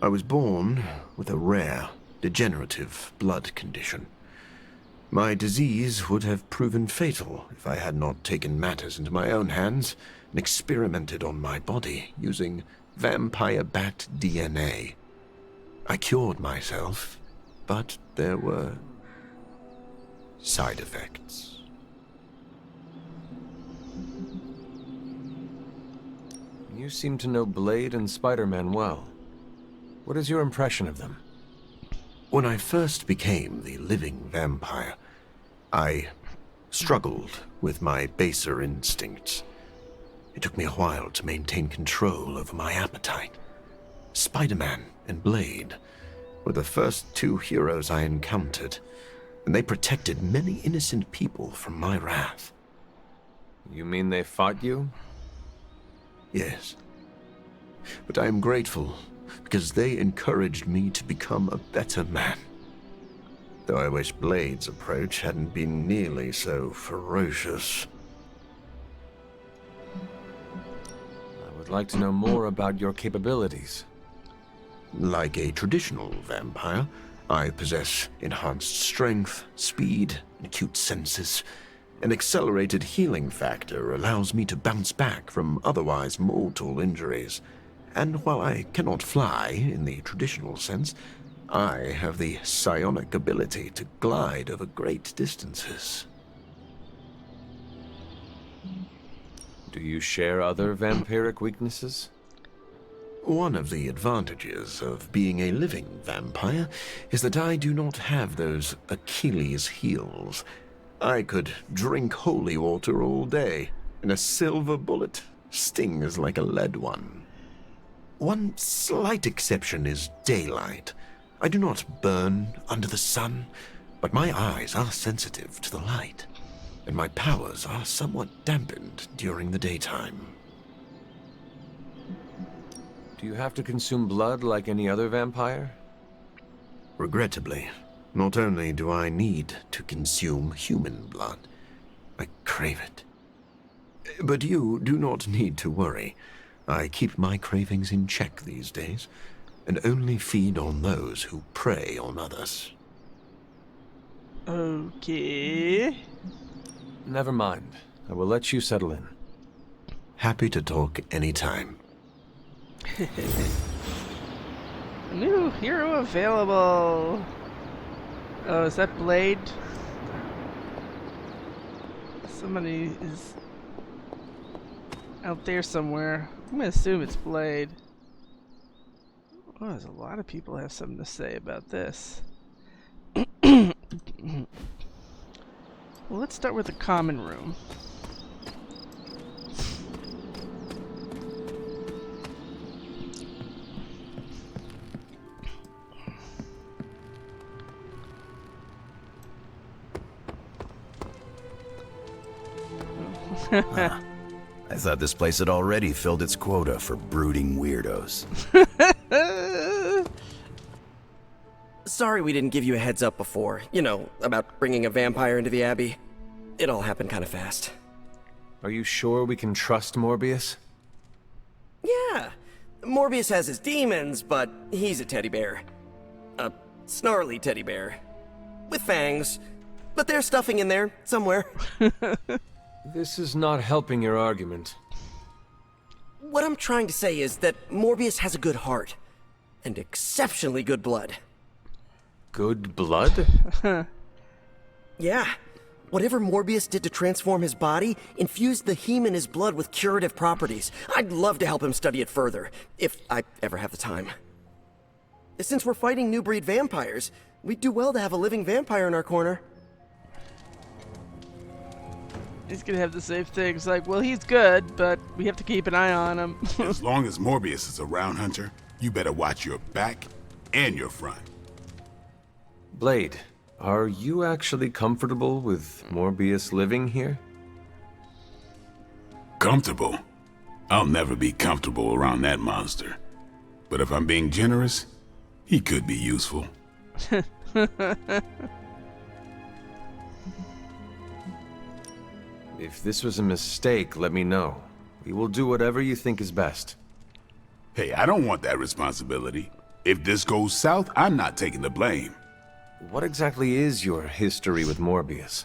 I was born with a rare, degenerative blood condition. My disease would have proven fatal if I had not taken matters into my own hands and experimented on my body using vampire bat DNA. I cured myself, but there were side effects. You seem to know Blade and Spider-Man well. What is your impression of them? When I first became the living vampire, I struggled with my baser instincts. It took me a while to maintain control over my appetite. Spider-Man and Blade were the first two heroes I encountered, and they protected many innocent people from my wrath. You mean they fought you? Yes. But I am grateful because they encouraged me to become a better man. Though I wish Blade's approach hadn't been nearly so ferocious. I would like to know more about your capabilities. Like a traditional vampire, I possess enhanced strength, speed, and acute senses. An accelerated healing factor allows me to bounce back from otherwise mortal injuries. And while I cannot fly in the traditional sense, I have the psionic ability to glide over great distances. Do you share other vampiric weaknesses? One of the advantages of being a living vampire is that I do not have those Achilles heels. I could drink holy water all day, and a silver bullet stings like a lead one. One slight exception is daylight. I do not burn under the sun, but my eyes are sensitive to the light, and my powers are somewhat dampened during the daytime. Do you have to consume blood like any other vampire? Regrettably, not only do I need to consume human blood, I crave it. But you do not need to worry. I keep my cravings in check these days, and only feed on those who prey on others. Okay. Never mind. I will let you settle in. Happy to talk anytime. New hero available. Oh, is that Blade? Somebody is out there somewhere. I'm gonna assume it's Blade. Oh, there's a lot of people have something to say about this. Well, let's start with the common room. I thought this place had already filled its quota for brooding weirdos. Sorry we didn't give you a heads up before. You know, about bringing a vampire into the Abbey. It all happened kind of fast. Are you sure we can trust Morbius? Yeah. Morbius has his demons, but he's a teddy bear. A snarly teddy bear. With fangs. But there's stuffing in there, somewhere. This is not helping your argument. What I'm trying to say is that Morbius has a good heart. And exceptionally good blood. Good blood? Yeah. Whatever Morbius did to transform his body infused the heme in his blood with curative properties. I'd love to help him study it further, if I ever have the time. Since we're fighting new breed vampires, we'd do well to have a living vampire in our corner. He's gonna have the same thing. It's like, well, he's good, but we have to keep an eye on him. As long as Morbius is around, Hunter, you better watch your back and your front. Blade, are you actually comfortable with Morbius living here? Comfortable? I'll never be comfortable around that monster. But if I'm being generous, he could be useful. If this was a mistake, let me know. We will do whatever you think is best. Hey, I don't want that responsibility. If this goes south, I'm not taking the blame. What exactly is your history with Morbius?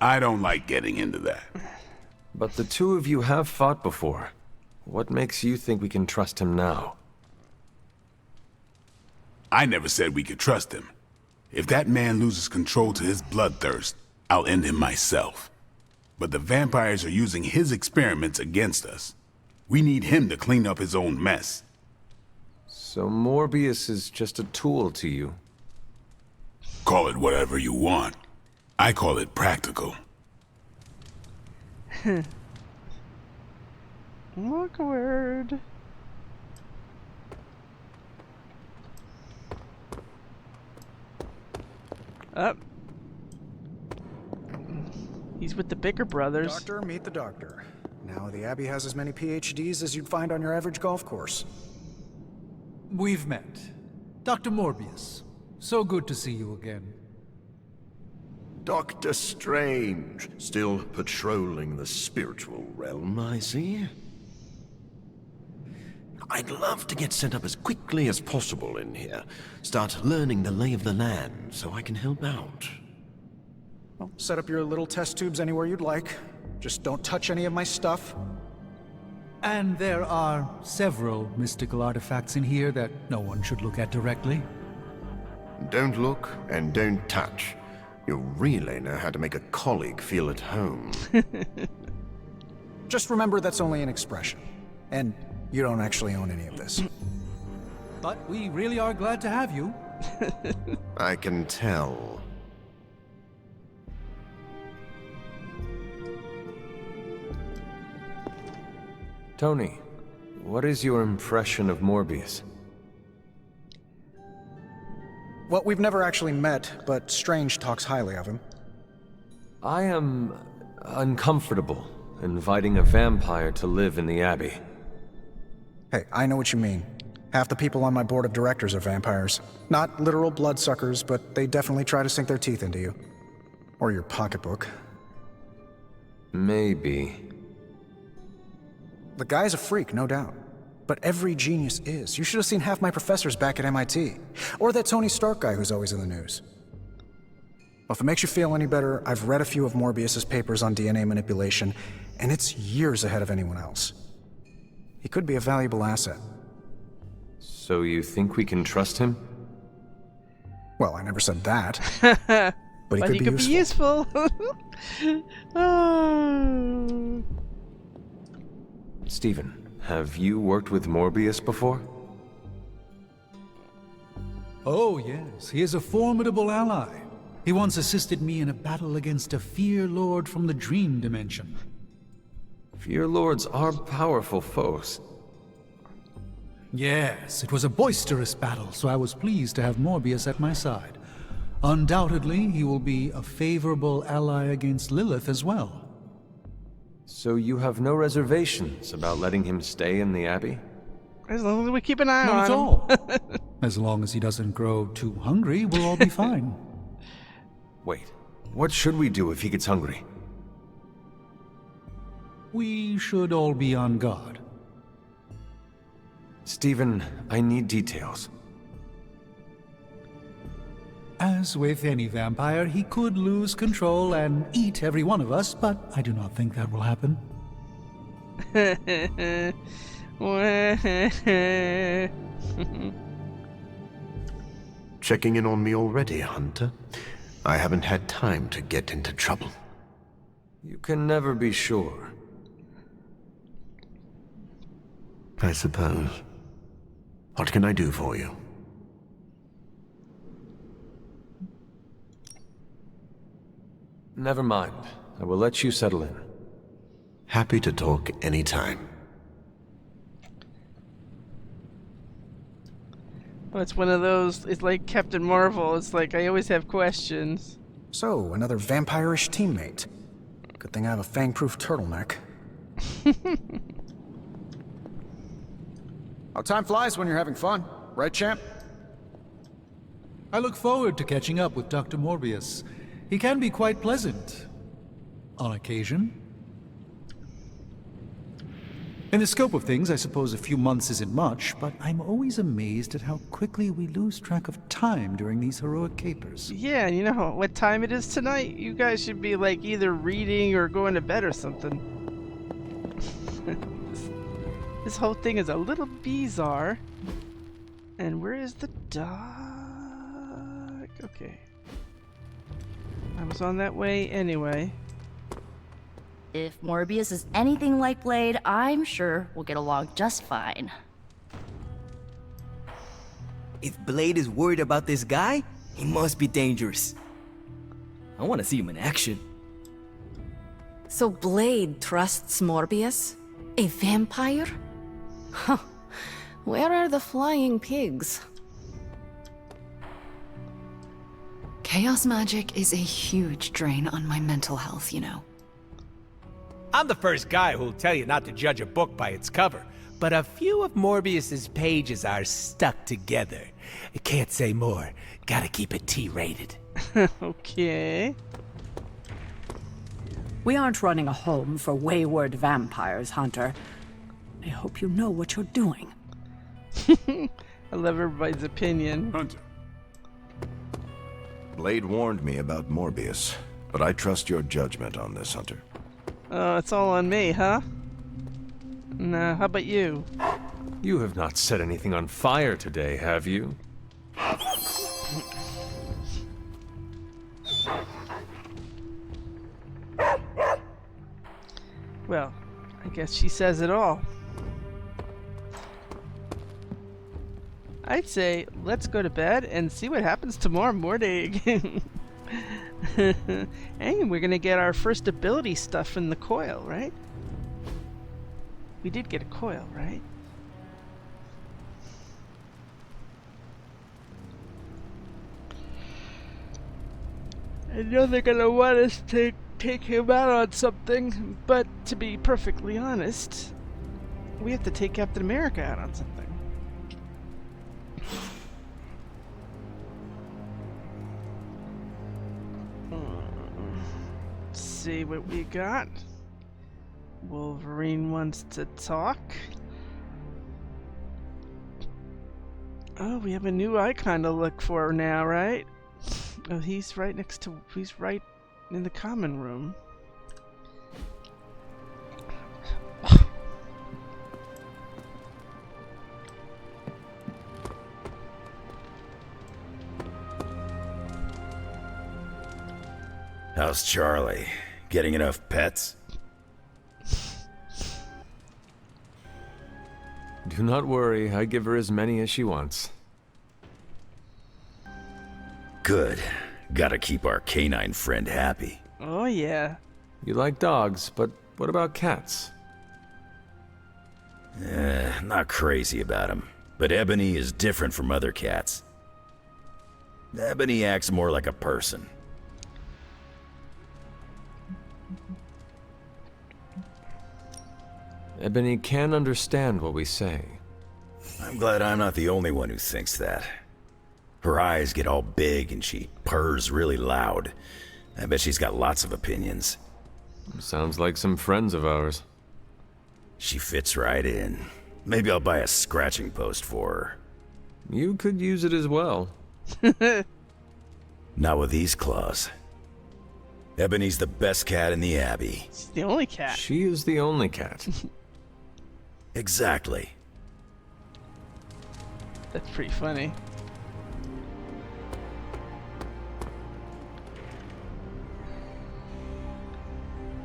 I don't like getting into that. But the two of you have fought before. What makes you think we can trust him now? I never said we could trust him. If that man loses control to his bloodthirst, I'll end him myself. But the vampires are using his experiments against us. We need him to clean up his own mess. So Morbius is just a tool to you? Call it whatever you want. I call it practical. Awkward. Up. He's with the Bicker brothers. Doctor, meet the doctor. Now the Abbey has as many PhDs as you'd find on your average golf course. We've met. Dr. Morbius. So good to see you again. Doctor Strange, still patrolling the spiritual realm, I see. I'd love to get set up as quickly as possible in here. Start learning the lay of the land so I can help out. Well, set up your little test tubes anywhere you'd like. Just don't touch any of my stuff. And there are several mystical artifacts in here that no one should look at directly. Don't look and don't touch. You really know how to make a colleague feel at home. Just remember that's only an expression. And you don't actually own any of this. But we really are glad to have you. I can tell. Tony, what is your impression of Morbius? Well, we've never actually met, but Strange talks highly of him. I am uncomfortable inviting a vampire to live in the Abbey. Hey, I know what you mean. Half the people on my board of directors are vampires. Not literal bloodsuckers, but they definitely try to sink their teeth into you. Or your pocketbook. Maybe. The guy's a freak, no doubt. But every genius is. You should have seen half my professors back at MIT. Or that Tony Stark guy who's always in the news. Well, if it makes you feel any better, I've read a few of Morbius's papers on DNA manipulation, and it's years ahead of anyone else. He could be a valuable asset. So you think we can trust him? Well, I never said that. But he could be useful. Oh. Stephen, have you worked with Morbius before? Oh, yes. He is a formidable ally. He once assisted me in a battle against a Fear Lord from the Dream Dimension. Fear Lords are powerful foes. Yes, it was a boisterous battle, so I was pleased to have Morbius at my side. Undoubtedly, he will be a favorable ally against Lilith as well. So you have no reservations about letting him stay in the Abbey? As long as we keep an eye Not on at him. all. As long as he doesn't grow too hungry, we'll all be fine. Wait, what should we do if he gets hungry? We should all be on guard. Stephen, I need details. As with any vampire, he could lose control and eat every one of us, but I do not think that will happen. Checking in on me already, Hunter? I haven't had time to get into trouble. You can never be sure. I suppose. What can I do for you? Never mind. I will let you settle in. Happy to talk anytime. Well, it's one of those, it's like Captain Marvel. It's like, I always have questions. So, another vampire-ish teammate. Good thing I have a fang-proof turtleneck. Oh, time flies when you're having fun. Right, champ? I look forward to catching up with Dr. Morbius. He can be quite pleasant. On occasion. In the scope of things, I suppose a few months isn't much, but I'm always amazed at how quickly we lose track of time during these heroic capers. Yeah, you know what time it is tonight? You guys should be like either reading or going to bed or something. This whole thing is a little bizarre. And where is the dog? Okay. I was on that way anyway. If Morbius is anything like Blade, I'm sure we'll get along just fine. If Blade is worried about this guy, he must be dangerous. I want to see him in action. So Blade trusts Morbius? A vampire? Huh. Where are the flying pigs? Chaos magic is a huge drain on my mental health, you know. I'm the first guy who'll tell you not to judge a book by its cover, but a few of Morbius's pages are stuck together. I can't say more. Gotta keep it T-rated. Okay. We aren't running a home for wayward vampires, Hunter. I hope you know what you're doing. I love everybody's opinion. Hunter. Blade warned me about Morbius, but I trust your judgment on this, Hunter. It's all on me, huh? Nah, how about you? You have not set anything on fire today, have you? Well, I guess she says it all. I'd say let's go to bed and see what happens tomorrow morning. And we're gonna get our first ability stuff in the coil, right? We did get a coil, right? I know they're gonna want us to take him out on something, but to be perfectly honest, we have to take Captain America out on something. See what we got. Wolverine wants to talk. Oh, we have a new icon to look for now, right? Oh, he's right next to, he's right in the common room. How's Charlie? Getting enough pets? Do not worry, I give her as many as she wants. Good. Gotta keep our canine friend happy. Oh, yeah. You like dogs, but what about cats? Not crazy about him. But Ebony is different from other cats. Ebony acts more like a person. Ebony can understand what we say. I'm glad I'm not the only one who thinks that. Her eyes get all big and she purrs really loud. I bet she's got lots of opinions. Sounds like some friends of ours. She fits right in. Maybe I'll buy a scratching post for her. You could use it as well. Not with these claws. Ebony's the best cat in the Abbey. She's the only cat. She is the only cat. Exactly. That's pretty funny.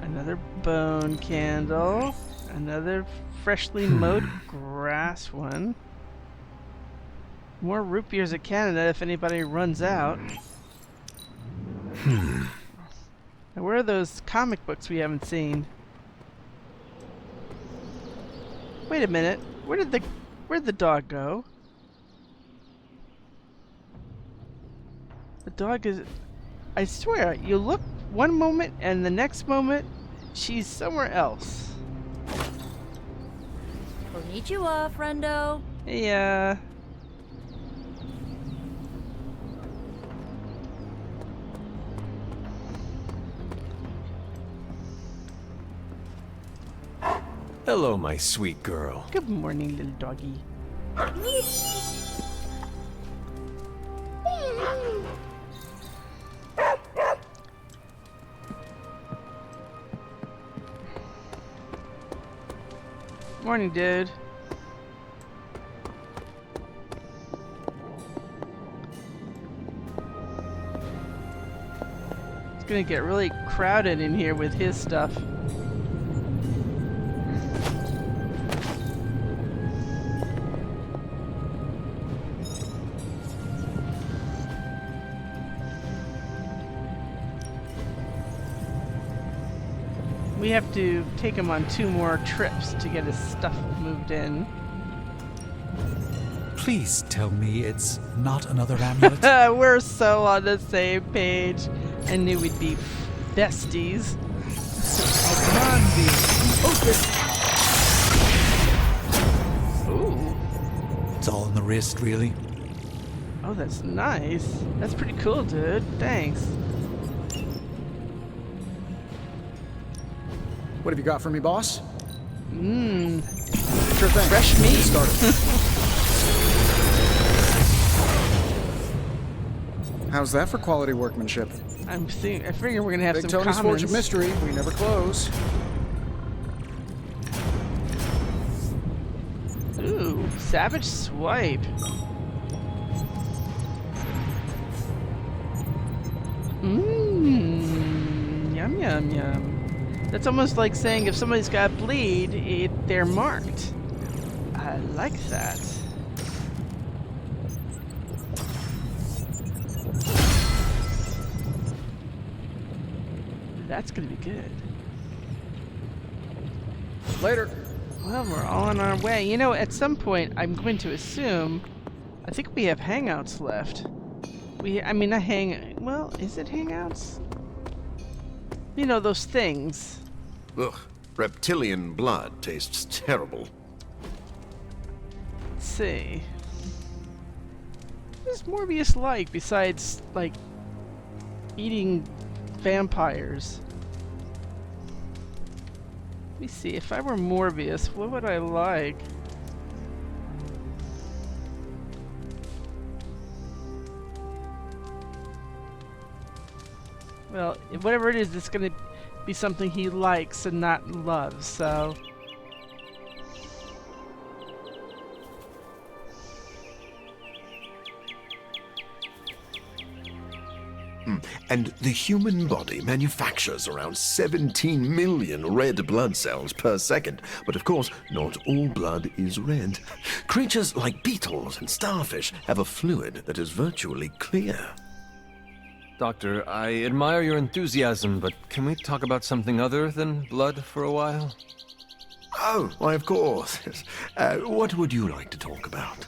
Another bone candle. Another freshly mowed grass one. More root beers of Canada if anybody runs out. Now, where are those comic books we haven't seen? Wait a minute. Where'd the dog go? The dog is... I swear, you look one moment and the next moment she's somewhere else. Konnichiwa, friendo. Yeah. Hello, my sweet girl. Good morning, little doggy. Morning, dude. It's gonna get really crowded in here with his stuff. We have to take him on 2 more trips to get his stuff moved in. Please tell me it's not another amulet. We're so on the same page. I knew we'd be besties. Oh, come on, dude. Ooh. It's all in the wrist, really. Oh, that's nice. That's pretty cool, dude. Thanks. What have you got for me, boss? Mmm. Sure thing. Fresh meat. Started. How's that for quality workmanship? I figure we're gonna have Big some Tony's commons. Forge of Mystery. We never close. Ooh, Savage Swipe. Mmm. Yum, yum, yum. That's almost like saying if somebody's got bleed, they're marked. I like that. That's gonna be good. Later. Well, we're all on our way. You know, at some point, I'm going to assume... I think we have hangouts left. Well, is it hangouts? You know, those things. Ugh, reptilian blood tastes terrible. Let's see. What does Morbius like besides, like, eating vampires? Let me see. If I were Morbius, what would I like? Well, whatever it is, it's gonna be something he likes and not loves, so... And the human body manufactures around 17 million red blood cells per second. But of course, not all blood is red. Creatures like beetles and starfish have a fluid that is virtually clear. Doctor, I admire your enthusiasm, but can we talk about something other than blood for a while? Oh, why, of course. What would you like to talk about?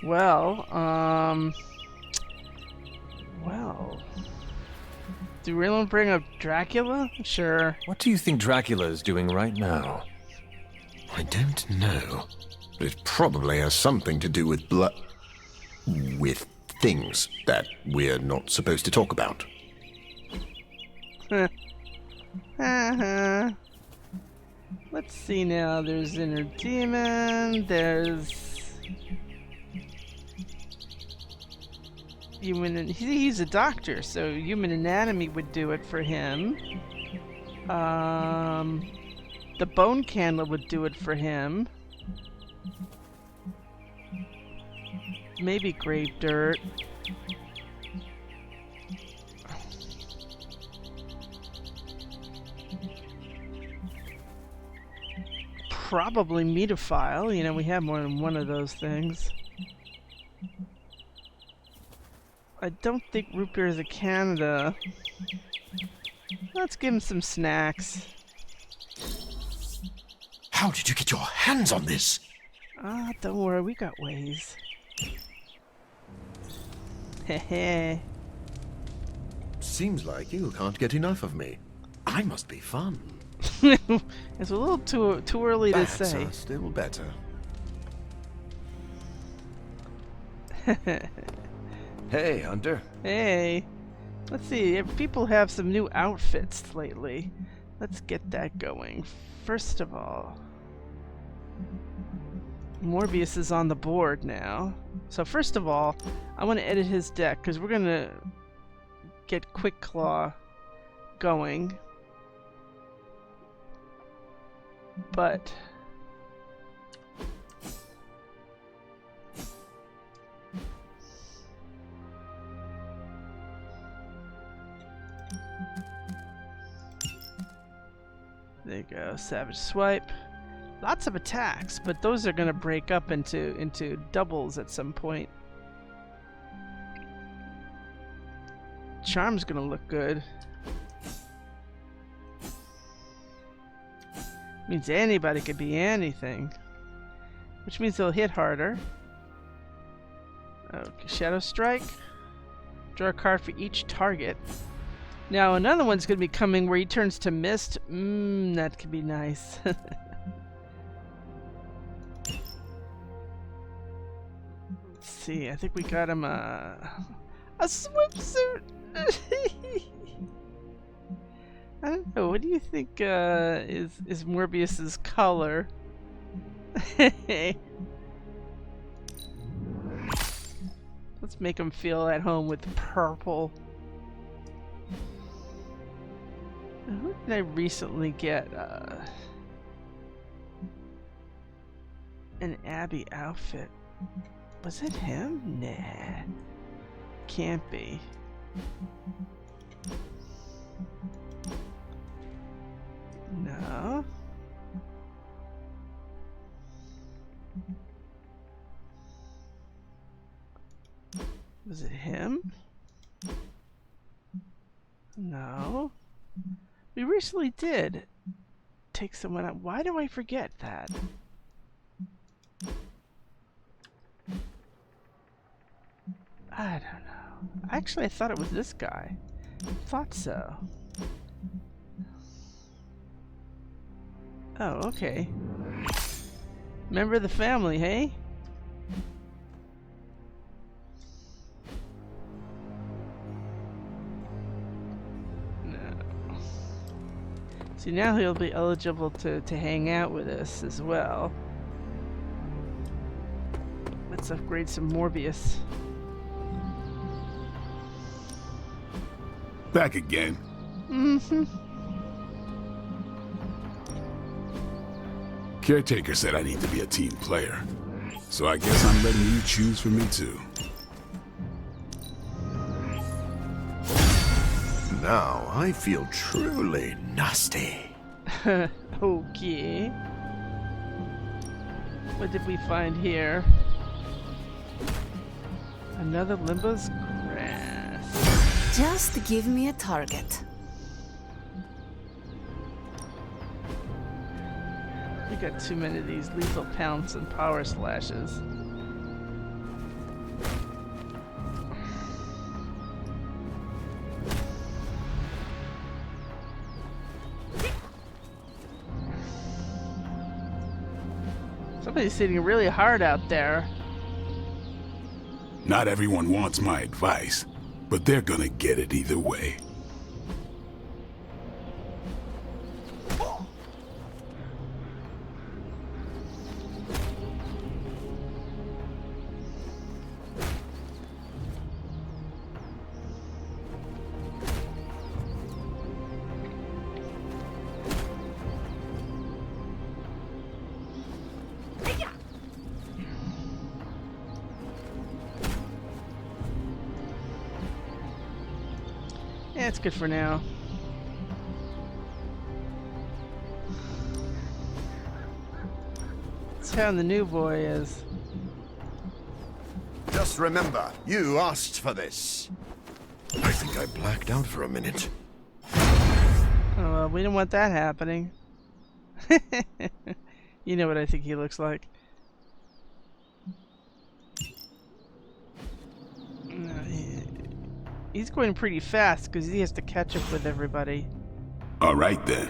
Well, do we really want to bring up Dracula? Sure. What do you think Dracula is doing right now? I don't know. It probably has something to do with blood. With things that we're not supposed to talk about. Let's see now. There's Inner Demon. There's human. He's a doctor, so human anatomy would do it for him. The bone candle would do it for him. Maybe grave dirt. Probably metophile. You know, we have more than one of those things. I don't think root beer is a Canada. Let's give him some snacks. How did you get your hands on this? Don't worry, we got ways. Heh. Seems like you can't get enough of me. I must be fun. It's a little too early to say. Bats are still better. Hey, Hunter. Hey. Let's see, if people have some new outfits lately. Let's get that going. First of all, Morbius is on the board now. So first of all, I want to edit his deck because we're going to get Quick Claw going. But there you go, Savage Swipe. Lots of attacks, but those are going to break up into doubles at some point. Charm's going to look good. Means anybody could be anything, which means they'll hit harder. Okay, Shadow Strike. Draw a card for each target. Now another one's going to be coming where he turns to mist. That could be nice. Let's see. I think we got him a swimsuit. I don't know. What do you think is Morbius's color? Let's make him feel at home with purple. Who did I recently get? An Abbey outfit. Was it him? Nah. Can't be. No. Was it him? No. We recently did take someone out. Why do I forget that? I don't know. Actually, I thought it was this guy. Thought so. Oh, okay. Member of the family, hey? No. See, now he'll be eligible to hang out with us as well. Let's upgrade some Morbius. Back again. Mm-hmm. Caretaker said I need to be a team player, so I guess I'm letting you choose for me too. Now I feel truly nasty. Okay. What did we find here? Another Limbo's Grant. Just give me a target. We got too many of these lethal pounce and power slashes. Somebody's hitting really hard out there. Not everyone wants my advice, but they're gonna get it either way. Yeah, it's good for now. That's how the new boy is. Just remember, you asked for this. I think I blacked out for a minute. Oh, well, we didn't want that happening. You know what I think he looks like. He's going pretty fast because he has to catch up with everybody. All right then.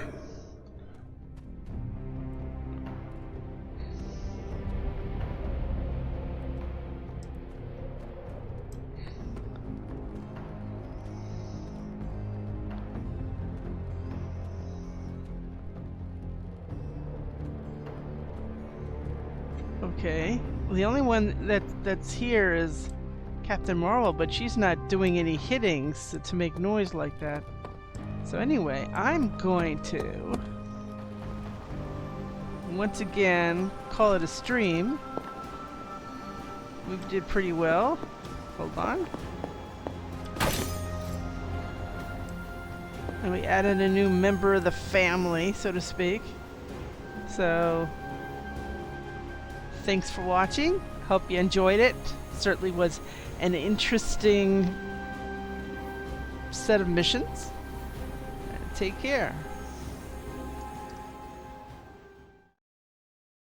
Okay. Well, the only one that's here is Captain Marvel, but she's not doing any hittings to make noise like that. So anyway, I'm going to once again call it a stream. We did pretty well. Hold on. And we added a new member of the family, so to speak. So thanks for watching. Hope you enjoyed it. Certainly was an interesting set of missions. Take care.